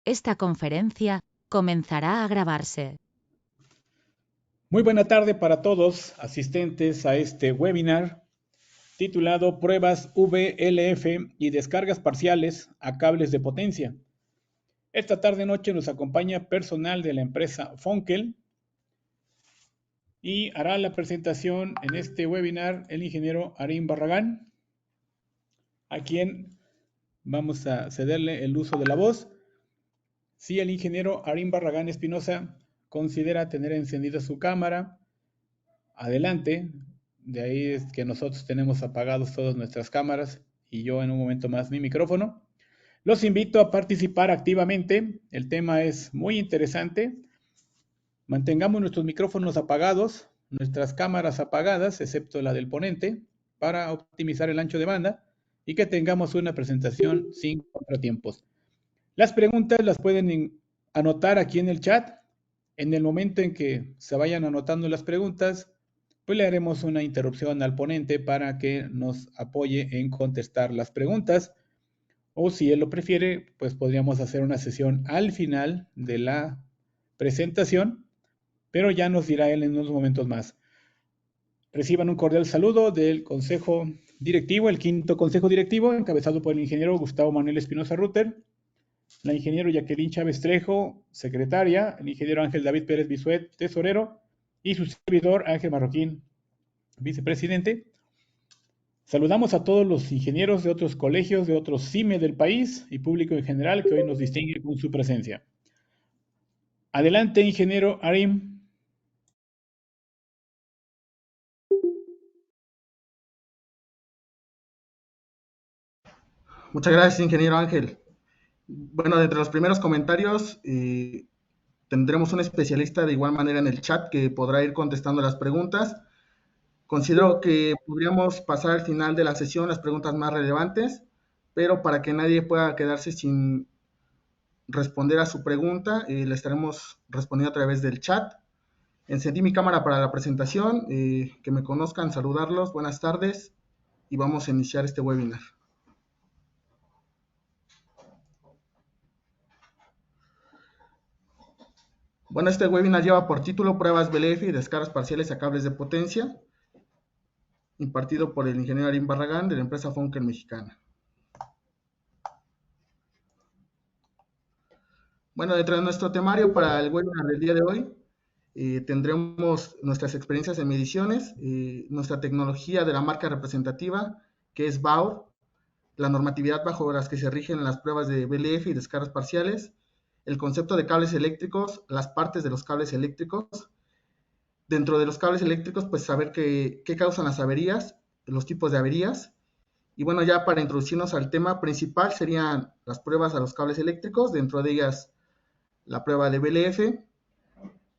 Esta conferencia comenzará a grabarse. Muy buena tarde para todos asistentes a este webinar titulado Pruebas VLF y descargas parciales a cables de potencia. Esta tarde-noche nos acompaña personal de la empresa Funkel y hará la presentación en este webinar el ingeniero Arim Barragán, a quien vamos a cederle el uso de la voz. Si el ingeniero Arim Barragán Espinosa considera tener encendida su cámara, adelante. De ahí es que nosotros tenemos apagados todas nuestras cámaras y yo en un momento más mi micrófono. Los invito a participar activamente. El tema es muy interesante. Mantengamos nuestros micrófonos apagados, nuestras cámaras apagadas, excepto la del ponente, para optimizar el ancho de banda y que tengamos una presentación sin contratiempos. Las preguntas las pueden anotar aquí en el chat. En el momento en que se vayan anotando las preguntas, pues le haremos una interrupción al ponente para que nos apoye en contestar las preguntas. O si él lo prefiere, pues podríamos hacer una sesión al final de la presentación, pero ya nos dirá él en unos momentos más. Reciban un cordial saludo del Consejo Directivo, el quinto Consejo Directivo, encabezado por el ingeniero Gustavo Manuel Espinosa Rutter, la ingeniero Jacqueline Chávez Trejo, secretaria, el ingeniero Ángel David Pérez Bisuet, tesorero, y su servidor Ángel Marroquín, vicepresidente. Saludamos a todos los ingenieros de otros colegios, de otros CIME del país y público en general que hoy nos distingue con su presencia. Adelante, ingeniero Arim. Muchas gracias, ingeniero Ángel. Bueno, entre los primeros comentarios tendremos un especialista de igual manera en el chat que podrá ir contestando las preguntas. Considero que podríamos pasar al final de la sesión las preguntas más relevantes, pero para que nadie pueda quedarse sin responder a su pregunta, le estaremos respondiendo a través del chat. Encendí mi cámara para la presentación, que me conozcan, saludarlos, buenas tardes, y vamos a iniciar este webinar. Bueno, este webinar lleva por título Pruebas VLF y descargas parciales a cables de potencia, impartido por el ingeniero Arim Barragán de la empresa Funkel Mexicana. Bueno, dentro de nuestro temario para el webinar del día de hoy, tendremos nuestras experiencias en mediciones, nuestra tecnología de la marca representativa, que es BAUR, la normatividad bajo las que se rigen las pruebas de VLF y descargas parciales, el concepto de cables eléctricos, las partes de los cables eléctricos. Dentro de los cables eléctricos, pues saber qué causan las averías, los tipos de averías. Y bueno, ya para introducirnos al tema principal serían las pruebas a los cables eléctricos, dentro de ellas la prueba de VLF,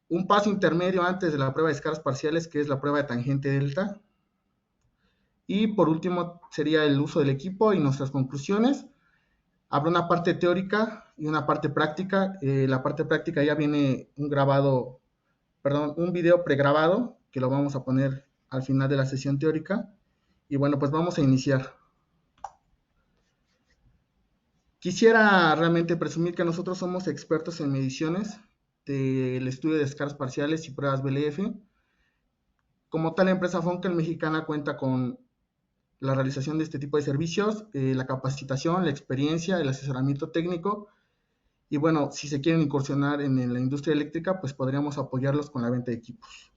un paso intermedio antes de la prueba de descargas parciales, que es la prueba de tangente delta. Y por último sería el uso del equipo y nuestras conclusiones. Habrá una parte teórica y una parte práctica. La parte práctica ya viene un video pregrabado que lo vamos a poner al final de la sesión teórica. Y bueno, pues vamos a iniciar. Quisiera realmente presumir que nosotros somos expertos en mediciones del estudio de descargas parciales y pruebas VLF. Como tal, la empresa Funkel Mexicana cuenta con la realización de este tipo de servicios, la capacitación, la experiencia, el asesoramiento técnico. Y bueno, si se quieren incursionar en la industria eléctrica, pues podríamos apoyarlos con la venta de equipos.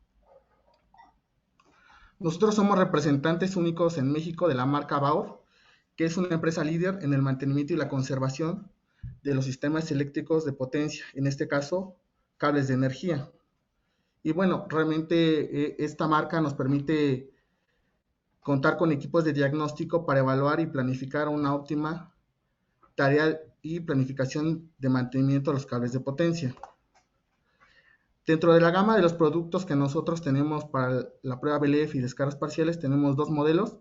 Nosotros somos representantes únicos en México de la marca BAUR, que es una empresa líder en el mantenimiento y la conservación de los sistemas eléctricos de potencia, en este caso, cables de energía. Y bueno, realmente esta marca nos permite contar con equipos de diagnóstico para evaluar y planificar una óptima tarea y planificación de mantenimiento de los cables de potencia. Dentro de la gama de los productos que nosotros tenemos para la prueba VLF y descargas parciales, tenemos dos modelos.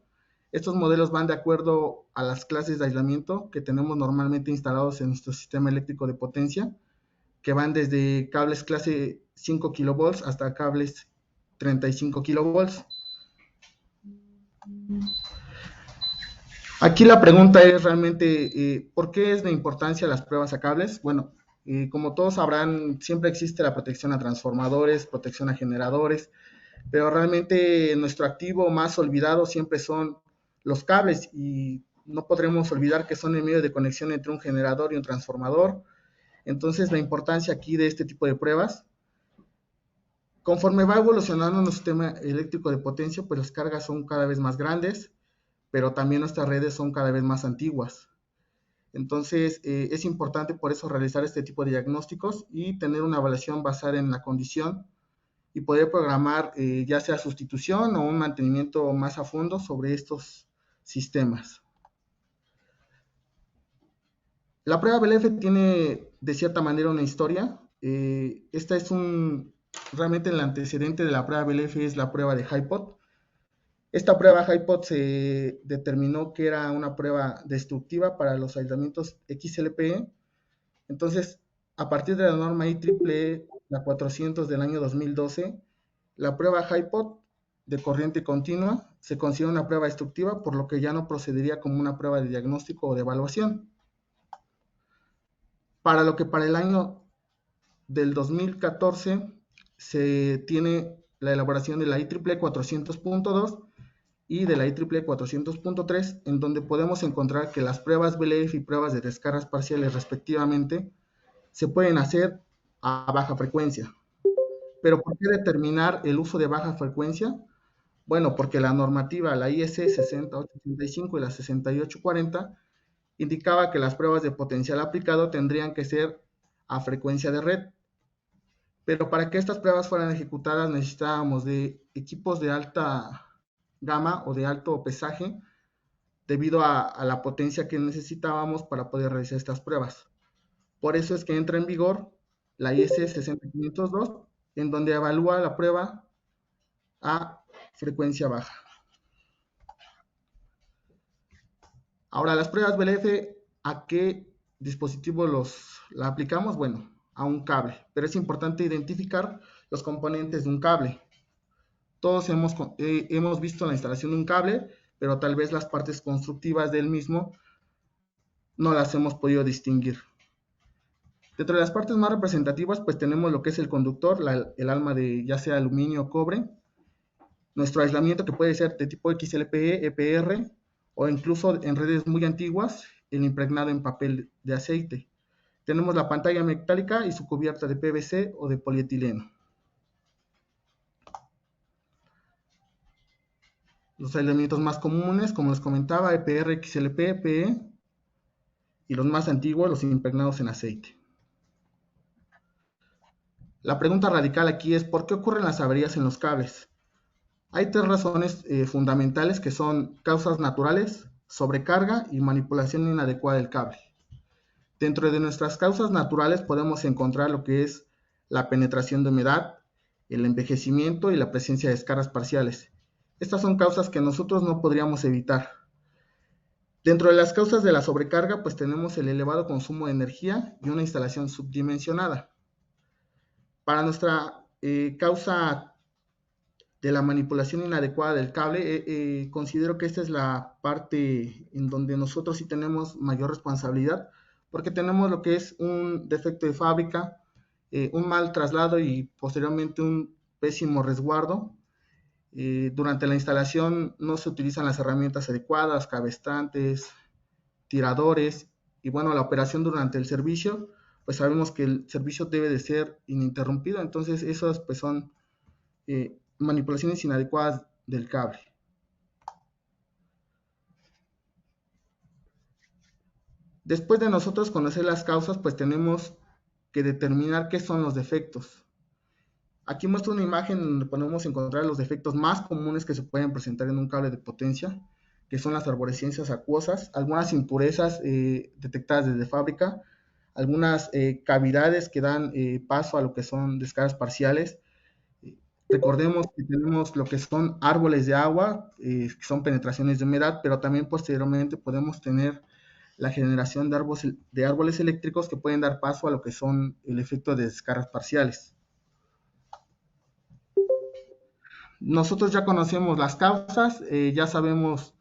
Estos modelos van de acuerdo a las clases de aislamiento que tenemos normalmente instalados en nuestro sistema eléctrico de potencia, que van desde cables clase 5 kV hasta cables 35 kV. Aquí la pregunta es realmente, ¿por qué es de importancia las pruebas a cables? Bueno, Como todos sabrán, siempre existe la protección a transformadores, protección a generadores, pero realmente nuestro activo más olvidado siempre son los cables y no podremos olvidar que son el medio de conexión entre un generador y un transformador. Entonces, la importancia aquí de este tipo de pruebas, conforme va evolucionando nuestro sistema eléctrico de potencia, pues las cargas son cada vez más grandes, pero también nuestras redes son cada vez más antiguas. Entonces, es importante por eso realizar este tipo de diagnósticos y tener una evaluación basada en la condición y poder programar ya sea sustitución o un mantenimiento más a fondo sobre estos sistemas. La prueba BLF tiene de cierta manera una historia. Esta es realmente el antecedente de la prueba BLF es la prueba de HiPod. Esta prueba HiPod se determinó que era una prueba destructiva para los aislamientos XLPE. Entonces, a partir de la norma IEEE, la 400 del año 2012, la prueba HiPod de corriente continua se considera una prueba destructiva, por lo que ya no procedería como una prueba de diagnóstico o de evaluación. Para el año del 2014 se tiene la elaboración de la IEEE 400.2 y de la IEEE 400.3, en donde podemos encontrar que las pruebas BLF y pruebas de descargas parciales respectivamente se pueden hacer a baja frecuencia. ¿Pero por qué determinar el uso de baja frecuencia? Bueno, porque la normativa, la IEC 6885 y la 6840, indicaba que las pruebas de potencial aplicado tendrían que ser a frecuencia de red. Pero para que estas pruebas fueran ejecutadas necesitábamos de equipos de alta gama o de alto pesaje debido a la potencia que necesitábamos para poder realizar estas pruebas. Por eso es que entra en vigor la IEC 60502, en donde evalúa la prueba a frecuencia baja. Ahora, las pruebas BLF, ¿a qué dispositivo la aplicamos? Bueno, a un cable, pero es importante identificar los componentes de un cable. Todos hemos visto la instalación de un cable, pero tal vez las partes constructivas del mismo no las hemos podido distinguir. Dentro de las partes más representativas, pues tenemos lo que es el conductor, el alma de ya sea aluminio o cobre, nuestro aislamiento que puede ser de tipo XLPE, EPR, o incluso en redes muy antiguas, el impregnado en papel de aceite. Tenemos la pantalla metálica y su cubierta de PVC o de polietileno. Los aislamientos más comunes, como les comentaba, EPR, XLP, PE, y los más antiguos, los impregnados en aceite. La pregunta radical aquí es, ¿por qué ocurren las averías en los cables? Hay tres razones fundamentales que son causas naturales, sobrecarga y manipulación inadecuada del cable. Dentro de nuestras causas naturales podemos encontrar lo que es la penetración de humedad, el envejecimiento y la presencia de descargas parciales. Estas son causas que nosotros no podríamos evitar. Dentro de las causas de la sobrecarga, pues tenemos el elevado consumo de energía y una instalación subdimensionada. Para nuestra causa de la manipulación inadecuada del cable, considero que esta es la parte en donde nosotros sí tenemos mayor responsabilidad, porque tenemos lo que es un defecto de fábrica, un mal traslado y posteriormente un pésimo resguardo. Durante la instalación no se utilizan las herramientas adecuadas, cabestrantes, tiradores, y bueno, la operación durante el servicio, pues sabemos que el servicio debe de ser ininterrumpido, entonces esos pues son manipulaciones inadecuadas del cable. Después de nosotros conocer las causas, pues tenemos que determinar qué son los defectos. Aquí muestro una imagen donde podemos encontrar los defectos más comunes que se pueden presentar en un cable de potencia, que son las arborescencias acuosas, algunas impurezas detectadas desde fábrica, algunas cavidades que dan paso a lo que son descargas parciales. Recordemos que tenemos lo que son árboles de agua, que son penetraciones de humedad, pero también posteriormente podemos tener la generación de árboles eléctricos que pueden dar paso a lo que son el efecto de descargas parciales. Nosotros ya conocemos las causas, ya sabemos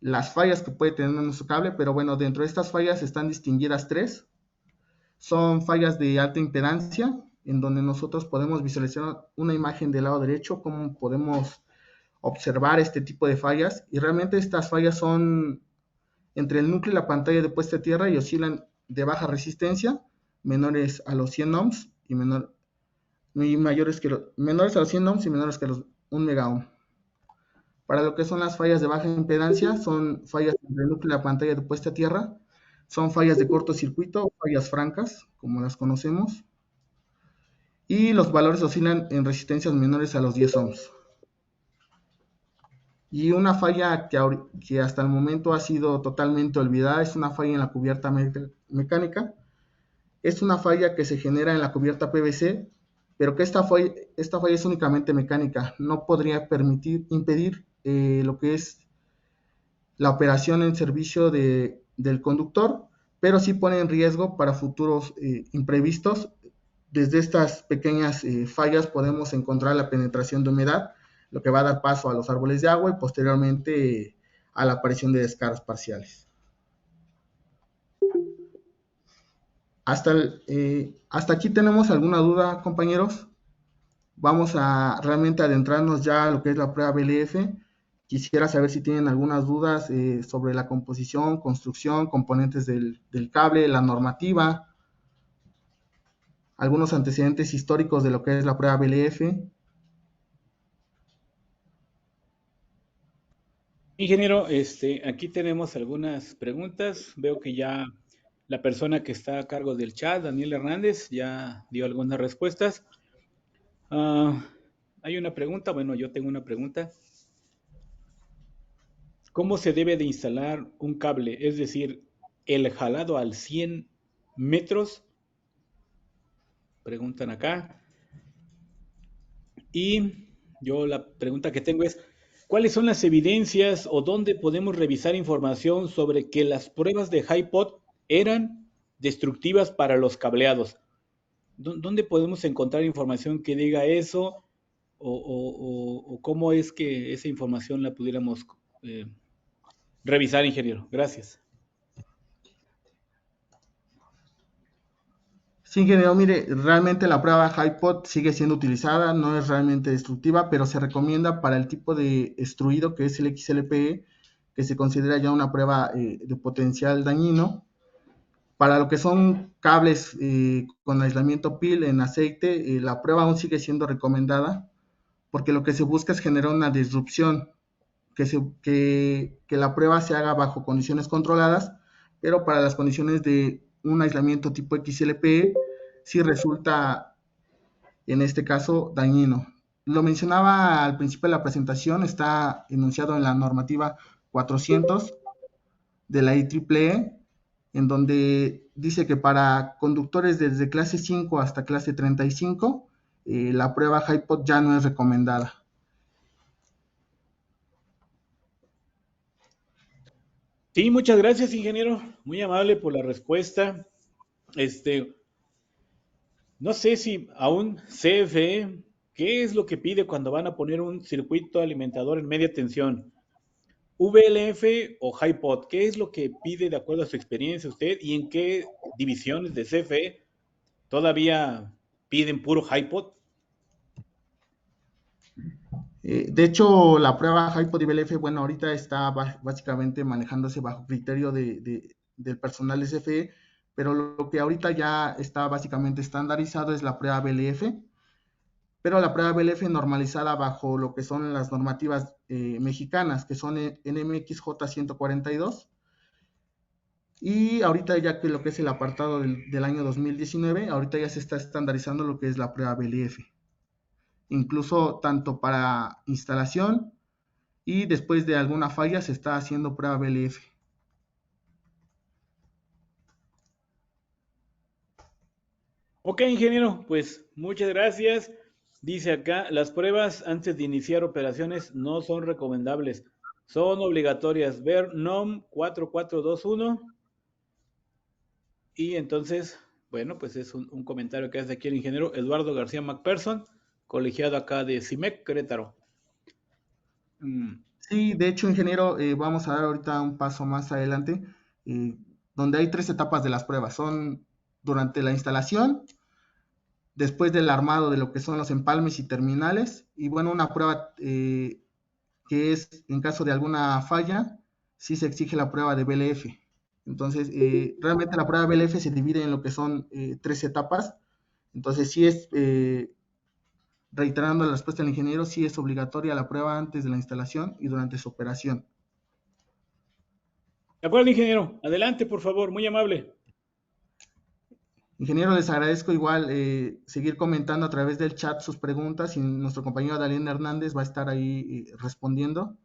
las fallas que puede tener nuestro cable, pero bueno, dentro de estas fallas están distinguidas tres. son fallas de alta impedancia, en donde nosotros podemos visualizar una imagen del lado derecho, cómo podemos observar este tipo de fallas, y realmente estas fallas son entre el núcleo y la pantalla de puesta a tierra y oscilan de baja resistencia, menores a los 100 ohms menores a los 100 ohms y menores que los 1 mega ohm. Para lo que son las fallas de baja impedancia, son fallas entre el núcleo y la pantalla de puesta a tierra, son fallas de cortocircuito, fallas francas, como las conocemos, y los valores oscilan en resistencias menores a los 10 ohms. Y una falla que hasta el momento ha sido totalmente olvidada es una falla en la cubierta mecánica. Es una falla que se genera en la cubierta PVC, pero que esta falla es únicamente mecánica. No podría impedir lo que es la operación en servicio del conductor, pero sí pone en riesgo para futuros imprevistos. Desde estas pequeñas fallas podemos encontrar la penetración de humedad, lo que va a dar paso a los árboles de agua y posteriormente a la aparición de descargas parciales. Hasta aquí tenemos alguna duda, compañeros. Vamos a realmente adentrarnos ya a lo que es la prueba BLF. Quisiera saber si tienen algunas dudas sobre la composición, construcción, componentes del cable, la normativa, algunos antecedentes históricos de lo que es la prueba BLF. Ingeniero, aquí tenemos algunas preguntas. Veo que ya la persona que está a cargo del chat, Daniel Hernández, ya dio algunas respuestas. Hay una pregunta, bueno, yo tengo una pregunta. ¿Cómo se debe de instalar un cable? Es decir, el jalado al 100 metros, preguntan acá. Y yo la pregunta que tengo es, ¿cuáles son las evidencias o dónde podemos revisar información sobre que las pruebas de HiPod eran destructivas para los cableados? ¿Dónde podemos encontrar información que diga eso? ¿O cómo es que esa información la pudiéramos revisar, ingeniero? Gracias. Sí, ingeniero, mire, realmente la prueba HiPod sigue siendo utilizada, no es realmente destructiva, pero se recomienda para el tipo de extruido que es el XLPE, que se considera ya una prueba de potencial dañino. Para lo que son cables con aislamiento PIL en aceite, la prueba aún sigue siendo recomendada, porque lo que se busca es generar una disrupción, que la prueba se haga bajo condiciones controladas, pero para las condiciones de un aislamiento tipo XLPE, sí resulta, en este caso, dañino. Lo mencionaba al principio de la presentación, está enunciado en la normativa 400 de la IEEE, en donde dice que para conductores desde clase 5 hasta clase 35, la prueba HiPod ya no es recomendada. Sí, muchas gracias, ingeniero. Muy amable por la respuesta. No sé si aún CFE, ¿qué es lo que pide cuando van a poner un circuito alimentador en media tensión? ¿VLF o HiPod? ¿Qué es lo que pide de acuerdo a su experiencia usted y en qué divisiones de CFE todavía piden puro HiPod? De hecho, la prueba HiPod y VLF, bueno, ahorita está básicamente manejándose bajo criterio del personal de CFE, pero lo que ahorita ya está básicamente estandarizado es la prueba BLF, pero la prueba BLF normalizada bajo lo que son las normativas mexicanas, que son NMXJ 142, y ahorita ya que lo que es el apartado del año 2019, ahorita ya se está estandarizando lo que es la prueba BLF, incluso tanto para instalación y después de alguna falla se está haciendo prueba BLF. Ok, ingeniero, pues muchas gracias. Dice acá, las pruebas antes de iniciar operaciones no son recomendables, son obligatorias. Ver NOM 4421. Y entonces, bueno, pues es un comentario que hace aquí el ingeniero Eduardo García McPherson, colegiado acá de CIMEC, Querétaro. Sí, de hecho, ingeniero, vamos a dar ahorita un paso más adelante, donde hay 3 etapas de las pruebas. Son durante la instalación, después del armado de lo que son los empalmes y terminales, y bueno, una prueba que es en caso de alguna falla, sí se exige la prueba de BLF. Entonces, realmente la prueba de BLF se divide en lo que son 3 etapas. Entonces, sí es, reiterando la respuesta del ingeniero, sí es obligatoria la prueba antes de la instalación y durante su operación. De acuerdo, ingeniero. Adelante, por favor, muy amable. Ingeniero, les agradezco igual seguir comentando a través del chat sus preguntas y nuestro compañero Dalín Hernández va a estar ahí respondiendo.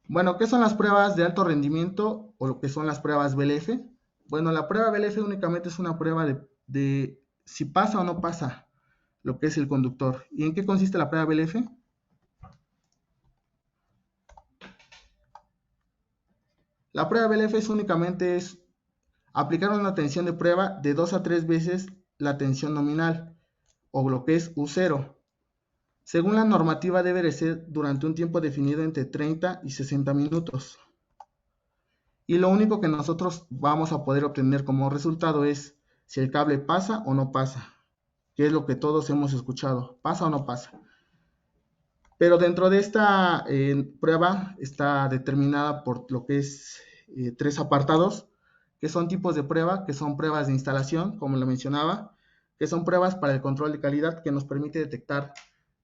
Bueno, ¿qué son las pruebas de alto rendimiento o lo que son las pruebas BLF? Bueno, la prueba BLF únicamente es una prueba de si pasa o no pasa lo que es el conductor. ¿Y en qué consiste la prueba BLF? La prueba BLF únicamente es aplicar una tensión de prueba de 2 a 3 veces la tensión nominal o lo que es U0. Según la normativa debe de ser durante un tiempo definido entre 30 y 60 minutos. Y lo único que nosotros vamos a poder obtener como resultado es si el cable pasa o no pasa, que es lo que todos hemos escuchado, pasa o no pasa. Pero dentro de esta prueba está determinada por lo que es 3 apartados, que son tipos de prueba, que son pruebas de instalación, como lo mencionaba, que son pruebas para el control de calidad que nos permite detectar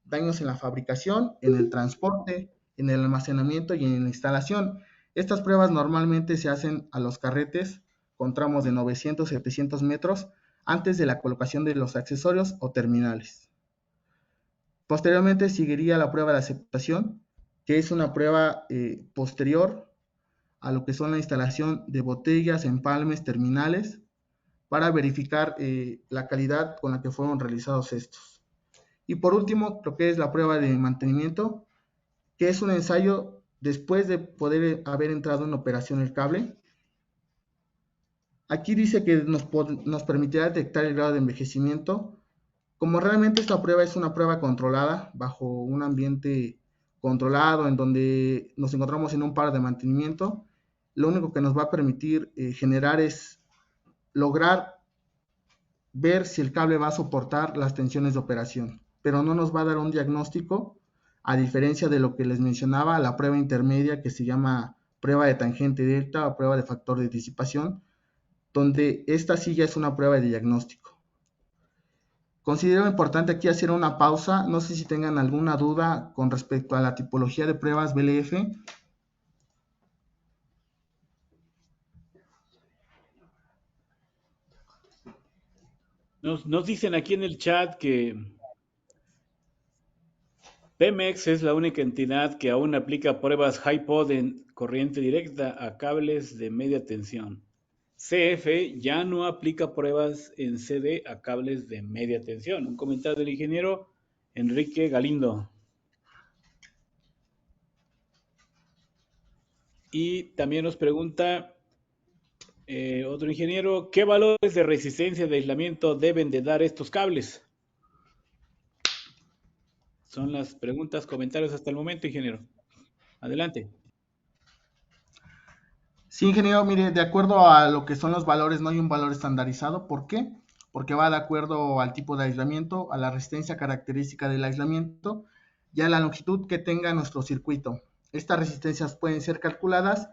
daños en la fabricación, en el transporte, en el almacenamiento y en la instalación. Estas pruebas normalmente se hacen a los carretes con tramos de 900-700 metros antes de la colocación de los accesorios o terminales. Posteriormente seguiría la prueba de aceptación, que es una prueba posterior a lo que son la instalación de botellas, empalmes, terminales, para verificar la calidad con la que fueron realizados estos. Y por último, lo que es la prueba de mantenimiento, que es un ensayo después de poder haber entrado en operación el cable. Aquí dice que nos permitirá detectar el grado de envejecimiento. Como realmente esta prueba es una prueba controlada, bajo un ambiente controlado, en donde nos encontramos en un paro de mantenimiento, lo único que nos va a permitir generar es lograr ver si el cable va a soportar las tensiones de operación, pero no nos va a dar un diagnóstico, a diferencia de lo que les mencionaba, la prueba intermedia que se llama prueba de tangente delta o prueba de factor de disipación, donde esta sí ya es una prueba de diagnóstico. Considero importante aquí hacer una pausa, no sé si tengan alguna duda con respecto a la tipología de pruebas BLF. Nos dicen aquí en el chat que Pemex es la única entidad que aún aplica pruebas HiPod en corriente directa a cables de media tensión. CF ya no aplica pruebas en CD a cables de media tensión. Un comentario del ingeniero Enrique Galindo. Y también nos pregunta otro ingeniero, ¿qué valores de resistencia de aislamiento deben de dar estos cables? Son las preguntas, comentarios hasta el momento, ingeniero. Adelante. Sí, ingeniero, mire, de acuerdo a lo que son los valores, no hay un valor estandarizado. ¿Por qué? Porque va de acuerdo al tipo de aislamiento, a la resistencia característica del aislamiento y a la longitud que tenga nuestro circuito. Estas resistencias pueden ser calculadas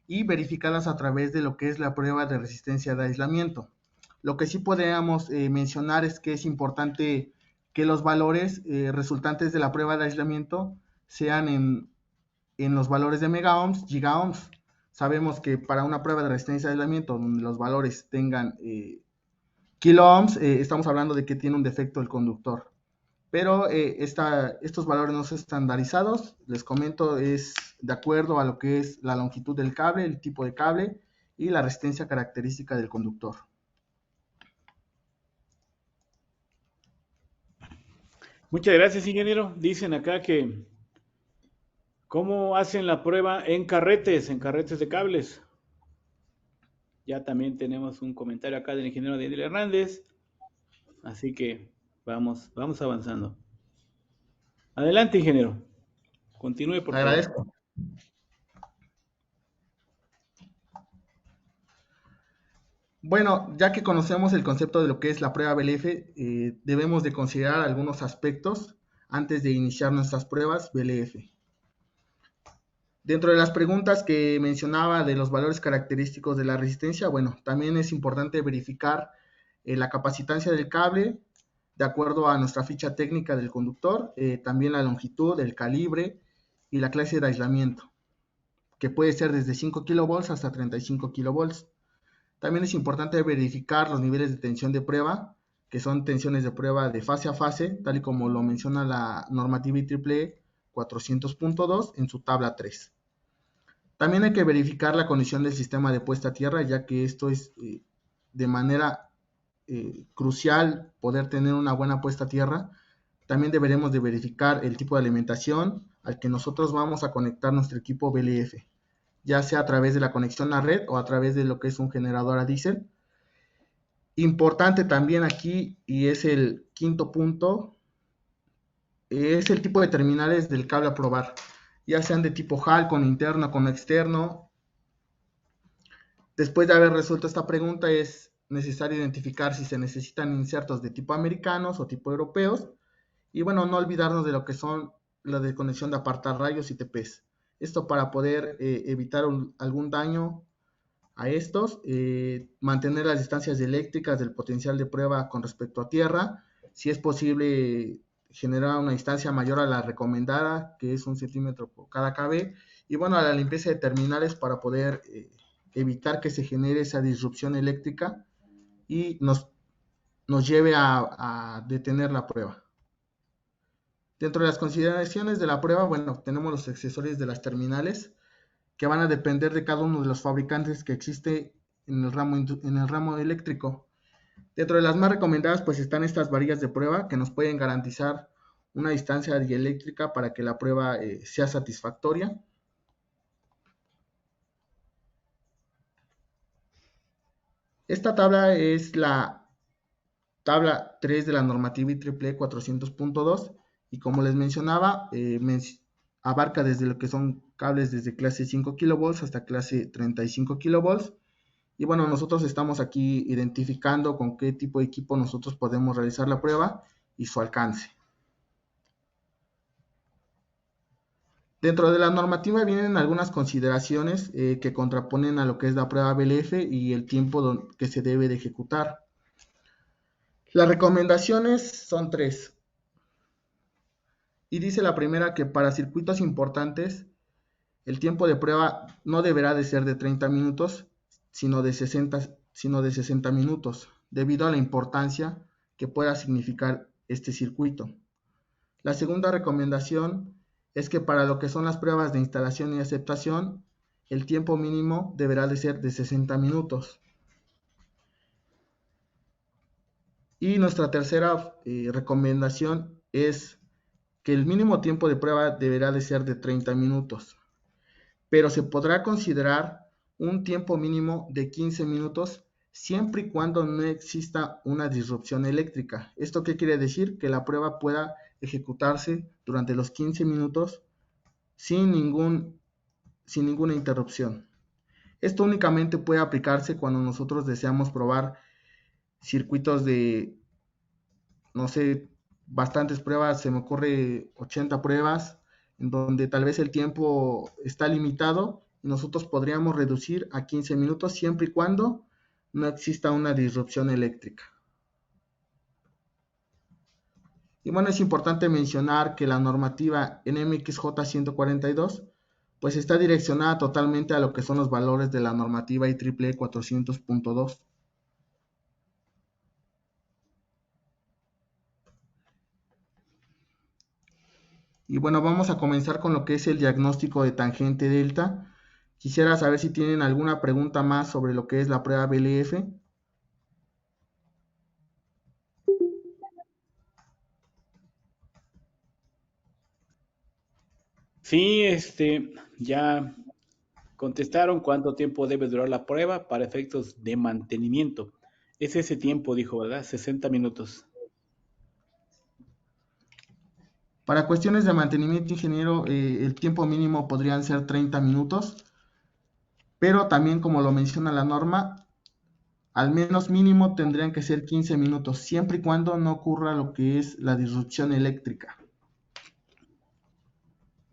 y verificadas a través de lo que es la prueba de resistencia de aislamiento. Lo que sí podríamos mencionar es que es importante que los valores resultantes de la prueba de aislamiento sean en los valores de megaohms, gigaohms. Sabemos que para una prueba de resistencia de aislamiento donde los valores tengan kiloohms, estamos hablando de que tiene un defecto el conductor. Pero estos valores no son estandarizados, les comento, es de acuerdo a lo que es la longitud del cable, el tipo de cable y la resistencia característica del conductor. Muchas gracias, ingeniero. Dicen acá que ¿cómo hacen la prueba en carretes de cables? Ya también tenemos un comentario acá del ingeniero Daniel Hernández. Así que vamos avanzando. Adelante, ingeniero. Continúe, por Le favor. agradezco. Bueno, ya que conocemos el concepto de lo que es la prueba BLF, debemos de considerar algunos aspectos antes de iniciar nuestras pruebas BLF. Dentro de las preguntas que mencionaba de los valores característicos de la resistencia, bueno, también es importante verificar la capacitancia del cable de acuerdo a nuestra ficha técnica del conductor, también la longitud, el calibre y la clase de aislamiento, que puede ser desde 5 kV hasta 35 kV. También es importante verificar los niveles de tensión de prueba, que son tensiones de prueba de fase a fase, tal y como lo menciona la normativa IEEE 400.2 en su tabla 3. También hay que verificar la condición del sistema de puesta a tierra, ya que esto es de manera crucial poder tener una buena puesta a tierra. También deberemos de verificar el tipo de alimentación al que nosotros vamos a conectar nuestro equipo BLF, ya sea a través de la conexión a red o a través de lo que es un generador a diésel. Importante también aquí, y es el quinto punto, es el tipo de terminales del cable a probar, ya sean de tipo HAL, con interno, con externo. Después de haber resuelto esta pregunta, es necesario identificar si se necesitan insertos de tipo americanos o tipo europeos. Y bueno, no olvidarnos de lo que son la desconexión de apartar rayos y TPs. Esto para poder evitar algún daño a estos, mantener las distancias eléctricas del potencial de prueba con respecto a tierra. Si es posible, generar una distancia mayor a la recomendada, que es 1 centímetro por cada KB. Y bueno, a la limpieza de terminales para poder evitar que se genere esa disrupción eléctrica y nos lleve a detener la prueba. Dentro de las consideraciones de la prueba, bueno, tenemos los accesorios de las terminales que van a depender de cada uno de los fabricantes que existe en el ramo eléctrico. Dentro de las más recomendadas, pues están estas varillas de prueba que nos pueden garantizar una distancia dieléctrica para que la prueba sea satisfactoria. Esta tabla es la tabla 3 de la normativa IEEE 400.2 y como les mencionaba, abarca desde lo que son cables desde clase 5 kV hasta clase 35 kV. Y bueno, nosotros estamos aquí identificando con qué tipo de equipo nosotros podemos realizar la prueba y su alcance. Dentro de la normativa vienen algunas consideraciones que contraponen a lo que es la prueba BLF y el tiempo que se debe de ejecutar. Las recomendaciones son 3. Y dice la primera que para circuitos importantes el tiempo de prueba no deberá de ser de 30 minutos, sino de 60 minutos, debido a la importancia que pueda significar este circuito. La segunda recomendación es que para lo que son las pruebas de instalación y aceptación, el tiempo mínimo deberá de ser de 60 minutos. Y nuestra tercera recomendación es que el mínimo tiempo de prueba deberá de ser de 30 minutos, pero se podrá considerar un tiempo mínimo de 15 minutos siempre y cuando no exista una disrupción eléctrica. ¿Esto qué quiere decir? Que la prueba pueda ejecutarse durante los 15 minutos sin ninguna interrupción. Esto únicamente puede aplicarse cuando nosotros deseamos probar circuitos de, no sé, bastantes pruebas, se me ocurre 80 pruebas, en donde tal vez el tiempo está limitado y nosotros podríamos reducir a 15 minutos siempre y cuando no exista una disrupción eléctrica. Y bueno, es importante mencionar que la normativa NMXJ 142 pues está direccionada totalmente a lo que son los valores de la normativa IEEE 400.2. Y bueno, vamos a comenzar con lo que es el diagnóstico de tangente delta. Quisiera saber si tienen alguna pregunta más sobre lo que es la prueba BLF. Sí, ya contestaron cuánto tiempo debe durar la prueba para efectos de mantenimiento. Es ese tiempo, dijo, ¿verdad? 60 minutos. Para cuestiones de mantenimiento, ingeniero, el tiempo mínimo podrían ser 30 minutos, pero también como lo menciona la norma, al menos mínimo tendrían que ser 15 minutos, siempre y cuando no ocurra lo que es la disrupción eléctrica.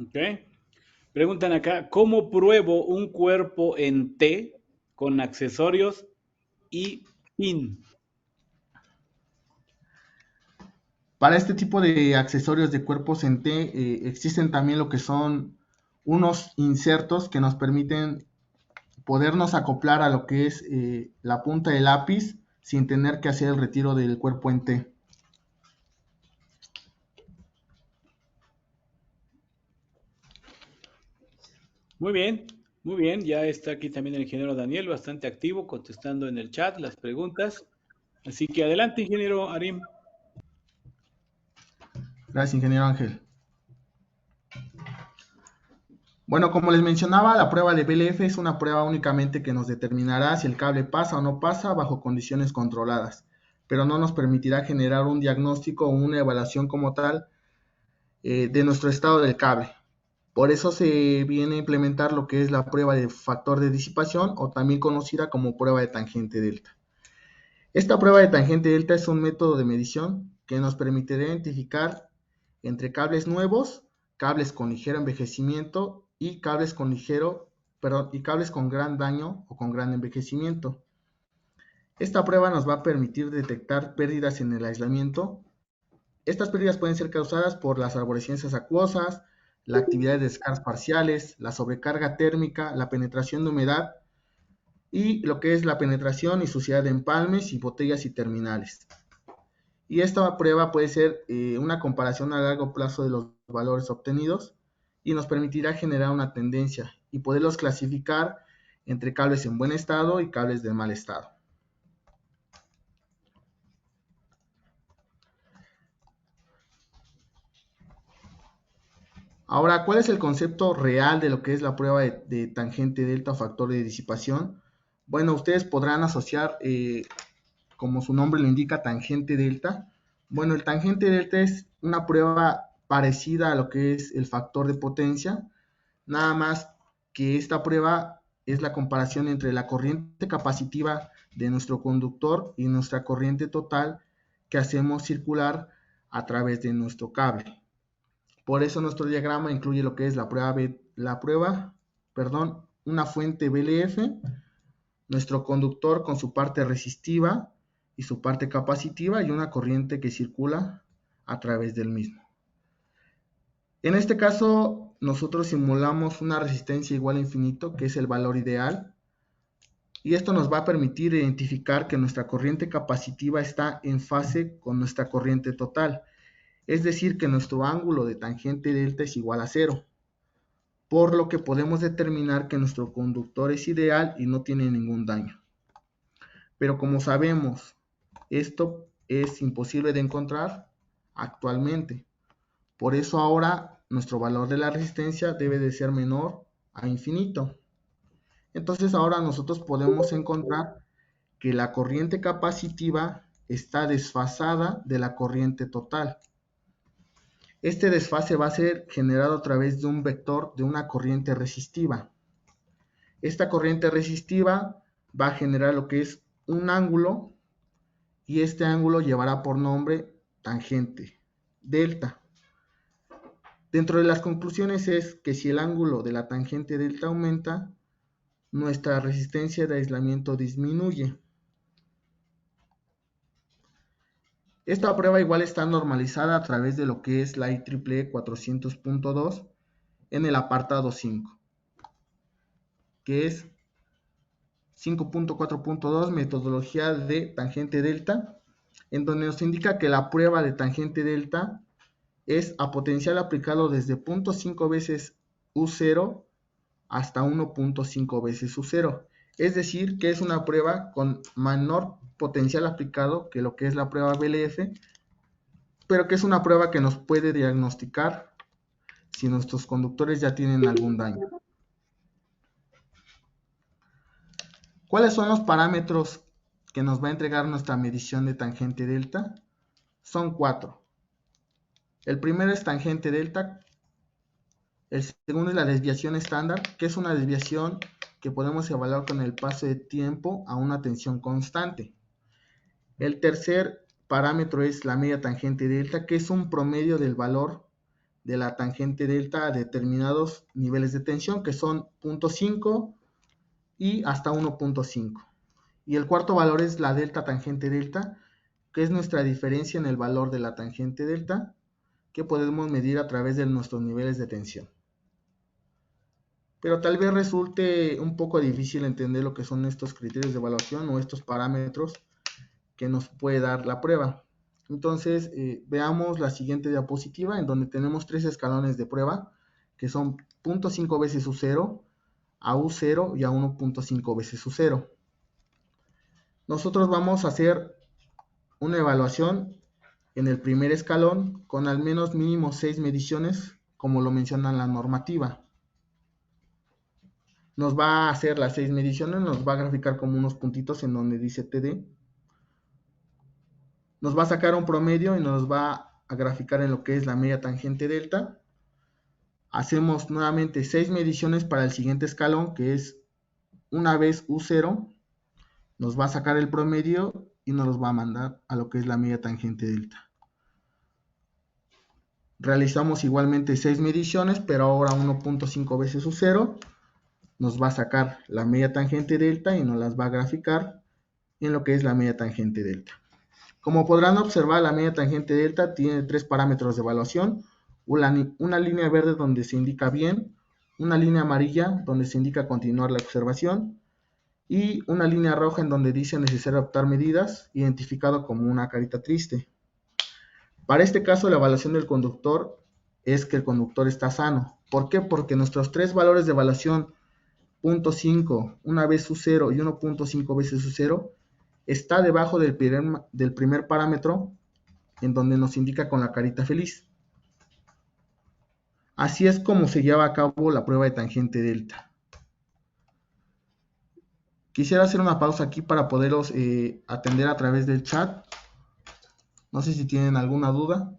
Ok. Preguntan acá, ¿cómo pruebo un cuerpo en T con accesorios y pin? Para este tipo de accesorios de cuerpos en T, existen también lo que son unos insertos que nos permiten podernos acoplar a lo que es la punta del lápiz sin tener que hacer el retiro del cuerpo en T. Muy bien, ya está aquí también el ingeniero Daniel, bastante activo, contestando en el chat las preguntas. Así que adelante, ingeniero Arim. Gracias, ingeniero Ángel. Bueno, como les mencionaba, la prueba de BLF es una prueba únicamente que nos determinará si el cable pasa o no pasa bajo condiciones controladas, pero no nos permitirá generar un diagnóstico o una evaluación como tal de nuestro estado del cable. Por eso se viene a implementar lo que es la prueba de factor de disipación o también conocida como prueba de tangente delta. Esta prueba de tangente delta es un método de medición que nos permitirá identificar entre cables nuevos, cables con ligero envejecimiento y cables con gran daño o con gran envejecimiento. Esta prueba nos va a permitir detectar pérdidas en el aislamiento. Estas pérdidas pueden ser causadas por las arborescencias acuosas, la actividad de descargas parciales, la sobrecarga térmica, la penetración de humedad y lo que es la penetración y suciedad de empalmes y botellas y terminales. Y esta prueba puede ser una comparación a largo plazo de los valores obtenidos y nos permitirá generar una tendencia y poderlos clasificar entre cables en buen estado y cables de mal estado. Ahora, ¿cuál es el concepto real de lo que es la prueba de tangente delta o factor de disipación? Bueno, ustedes podrán asociar, como su nombre lo indica, tangente delta. Bueno, el tangente delta es una prueba parecida a lo que es el factor de potencia, nada más que esta prueba es la comparación entre la corriente capacitiva de nuestro conductor y nuestra corriente total que hacemos circular a través de nuestro cable. Por eso nuestro diagrama incluye lo que es una fuente BLF, nuestro conductor con su parte resistiva y su parte capacitiva y una corriente que circula a través del mismo. En este caso, nosotros simulamos una resistencia igual a infinito, que es el valor ideal, y esto nos va a permitir identificar que nuestra corriente capacitiva está en fase con nuestra corriente total, es decir, que nuestro ángulo de tangente delta es igual a 0, por lo que podemos determinar que nuestro conductor es ideal y no tiene ningún daño. Pero como sabemos, esto es imposible de encontrar actualmente. Por eso ahora nuestro valor de la resistencia debe de ser menor a infinito. Entonces ahora nosotros podemos encontrar que la corriente capacitiva está desfasada de la corriente total. Este desfase va a ser generado a través de un vector de una corriente resistiva. Esta corriente resistiva va a generar lo que es un ángulo y este ángulo llevará por nombre tangente delta. Dentro de las conclusiones es que si el ángulo de la tangente delta aumenta, nuestra resistencia de aislamiento disminuye. Esta prueba igual está normalizada a través de lo que es la IEEE 400.2 en el apartado 5, que es 5.4.2 metodología de tangente delta, en donde nos indica que la prueba de tangente delta es a potencial aplicado desde 0.5 veces U0 hasta 1.5 veces U0. Es decir, que es una prueba con menor potencial aplicado que lo que es la prueba BLF, pero que es una prueba que nos puede diagnosticar si nuestros conductores ya tienen algún daño. ¿Cuáles son los parámetros que nos va a entregar nuestra medición de tangente delta? Son 4. El primero es tangente delta. El segundo es la desviación estándar, que es una desviación que podemos evaluar con el paso de tiempo a una tensión constante. El tercer parámetro es la media tangente delta, que es un promedio del valor de la tangente delta a determinados niveles de tensión, que son 0.5 y hasta 1.5. Y el cuarto valor es la delta tangente delta, que es nuestra diferencia en el valor de la tangente delta, que podemos medir a través de nuestros niveles de tensión. Pero tal vez resulte un poco difícil entender lo que son estos criterios de evaluación o estos parámetros que nos puede dar la prueba. Entonces, veamos la siguiente diapositiva, en donde tenemos 3 escalones de prueba, que son 0.5 veces U0, a U0 y a 1.5 veces U0. Nosotros vamos a hacer una evaluación en el primer escalón con al menos mínimo 6 mediciones, como lo menciona la normativa. Nos va a hacer las 6 mediciones, nos va a graficar como unos puntitos en donde dice TD. Nos va a sacar un promedio y nos va a graficar en lo que es la media tangente delta. Hacemos nuevamente 6 mediciones para el siguiente escalón, que es una vez U0. Nos va a sacar el promedio y nos los va a mandar a lo que es la media tangente delta. Realizamos igualmente 6 mediciones, pero ahora 1.5 veces U0. Nos va a sacar la media tangente delta y nos las va a graficar en lo que es la media tangente delta. Como podrán observar, la media tangente delta tiene 3 parámetros de evaluación: una línea verde donde se indica bien, una línea amarilla donde se indica continuar la observación y una línea roja en donde dice necesario adoptar medidas, identificado como una carita triste. Para este caso, la evaluación del conductor es que el conductor está sano. ¿Por qué? Porque nuestros 3 valores de evaluación, 0.5, una vez U0 y 1.5 veces U0, está debajo del primer parámetro, en donde nos indica con la carita feliz. Así es como se lleva a cabo la prueba de tangente delta. Quisiera hacer una pausa aquí para poderlos atender a través del chat. No sé si tienen alguna duda.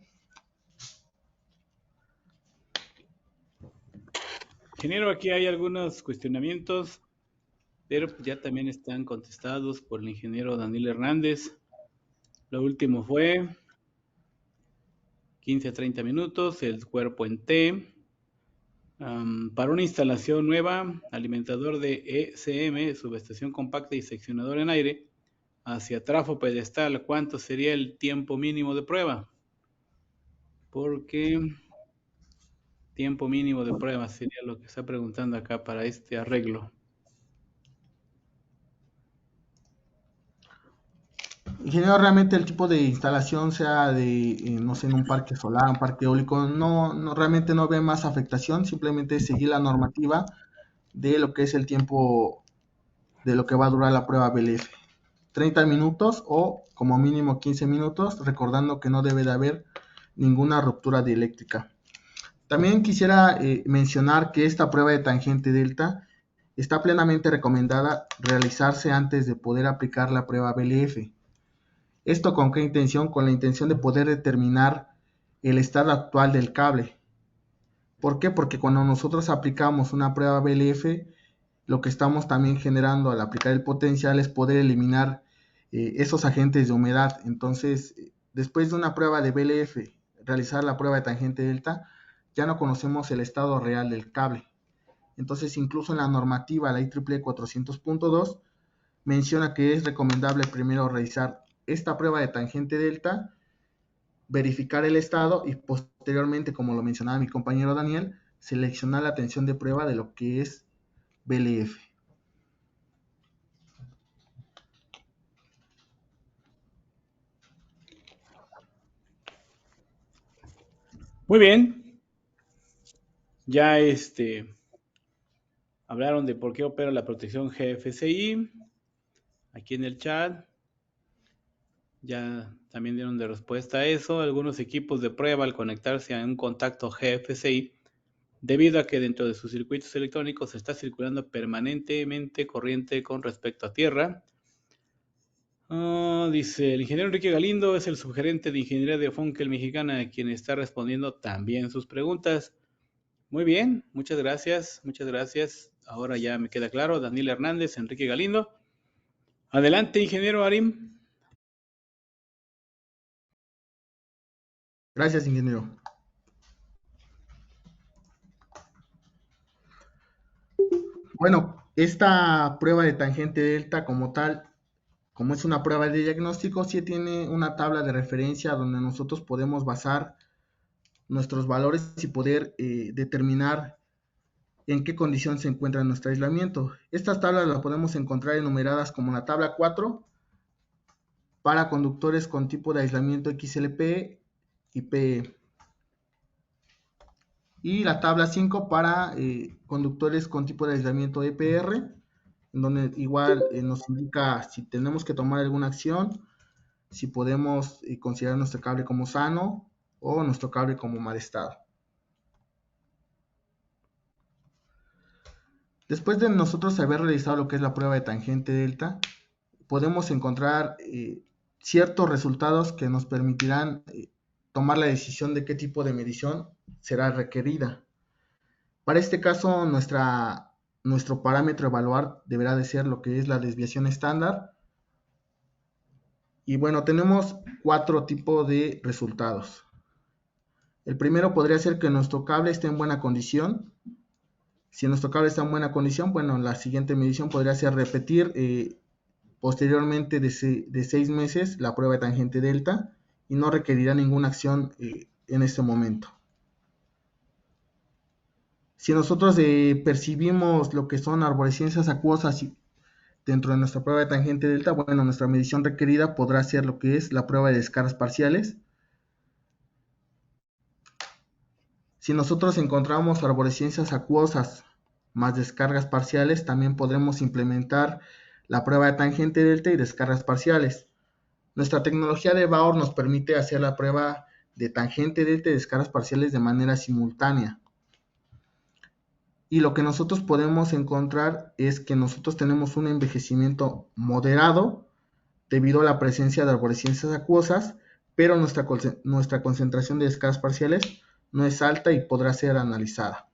Ingeniero, aquí hay algunos cuestionamientos, pero ya también están contestados por el ingeniero Daniel Hernández. Lo último fue 15 a 30 minutos, el cuerpo en T. Para una instalación nueva, alimentador de ECM, subestación compacta y seccionador en aire, hacia trafo pedestal, ¿cuánto sería el tiempo mínimo de prueba? Porque tiempo mínimo de prueba sería lo que está preguntando acá para este arreglo. Ingeniero, realmente el tipo de instalación, sea de, no sé, en un parque solar, un parque eólico, realmente no ve más afectación, simplemente seguir la normativa de lo que es el tiempo de lo que va a durar la prueba BLF. 30 minutos o como mínimo 15 minutos, recordando que no debe de haber ninguna ruptura dieléctrica. También quisiera mencionar que esta prueba de tangente delta está plenamente recomendada realizarse antes de poder aplicar la prueba BLF. ¿Esto con qué intención? Con la intención de poder determinar el estado actual del cable. ¿Por qué? Porque cuando nosotros aplicamos una prueba BLF, lo que estamos también generando al aplicar el potencial es poder eliminar esos agentes de humedad. Entonces, después de una prueba de BLF, realizar la prueba de tangente delta, ya no conocemos el estado real del cable. Entonces, incluso en la normativa, la IEEE 400.2, menciona que es recomendable primero realizar esta prueba de tangente delta, verificar el estado y posteriormente, como lo mencionaba mi compañero Daniel, seleccionar la tensión de prueba de lo que es BLF. Muy bien. Ya hablaron de por qué opera la protección GFCI. Aquí en el chat ya también dieron de respuesta a eso. Algunos equipos de prueba, al conectarse a un contacto GFCI, debido a que dentro de sus circuitos electrónicos está circulando permanentemente corriente con respecto a tierra. Dice, el ingeniero Enrique Galindo es el subgerente de ingeniería de Funkel Mexicana, quien está respondiendo también sus preguntas. Muy bien, muchas gracias, muchas gracias. Ahora ya me queda claro. Daniel Hernández, Enrique Galindo. Adelante, ingeniero Arim. Gracias, ingeniero. Bueno, esta prueba de tangente delta como tal, como es una prueba de diagnóstico, sí tiene una tabla de referencia donde nosotros podemos basar nuestros valores y poder determinar en qué condición se encuentra nuestro aislamiento. Estas tablas las podemos encontrar enumeradas como la tabla 4 para conductores con tipo de aislamiento XLPE y PE. Y la tabla 5 para conductores con tipo de aislamiento EPR, en donde igual nos indica si tenemos que tomar alguna acción, si podemos considerar nuestro cable como sano o nuestro cable como mal estado. Después de nosotros haber realizado lo que es la prueba de tangente delta, podemos encontrar ciertos resultados que nos permitirán tomar la decisión de qué tipo de medición será requerida. Para este caso, nuestro parámetro a evaluar deberá de ser lo que es la desviación estándar. Y bueno, tenemos 4 tipos de resultados. El primero podría ser que nuestro cable esté en buena condición. Si nuestro cable está en buena condición, bueno, la siguiente medición podría ser repetir posteriormente de 6 meses la prueba de tangente delta y no requerirá ninguna acción en este momento. Si nosotros percibimos lo que son arborescencias acuosas dentro de nuestra prueba de tangente delta, bueno, nuestra medición requerida podrá ser lo que es la prueba de descargas parciales. Si nosotros encontramos arborescencias acuosas más descargas parciales, también podremos implementar la prueba de tangente delta y descargas parciales. Nuestra tecnología de Baur nos permite hacer la prueba de tangente delta y descargas parciales de manera simultánea. Y lo que nosotros podemos encontrar es que nosotros tenemos un envejecimiento moderado debido a la presencia de arborescencias acuosas, pero nuestra concentración de descargas parciales no es alta y podrá ser analizada.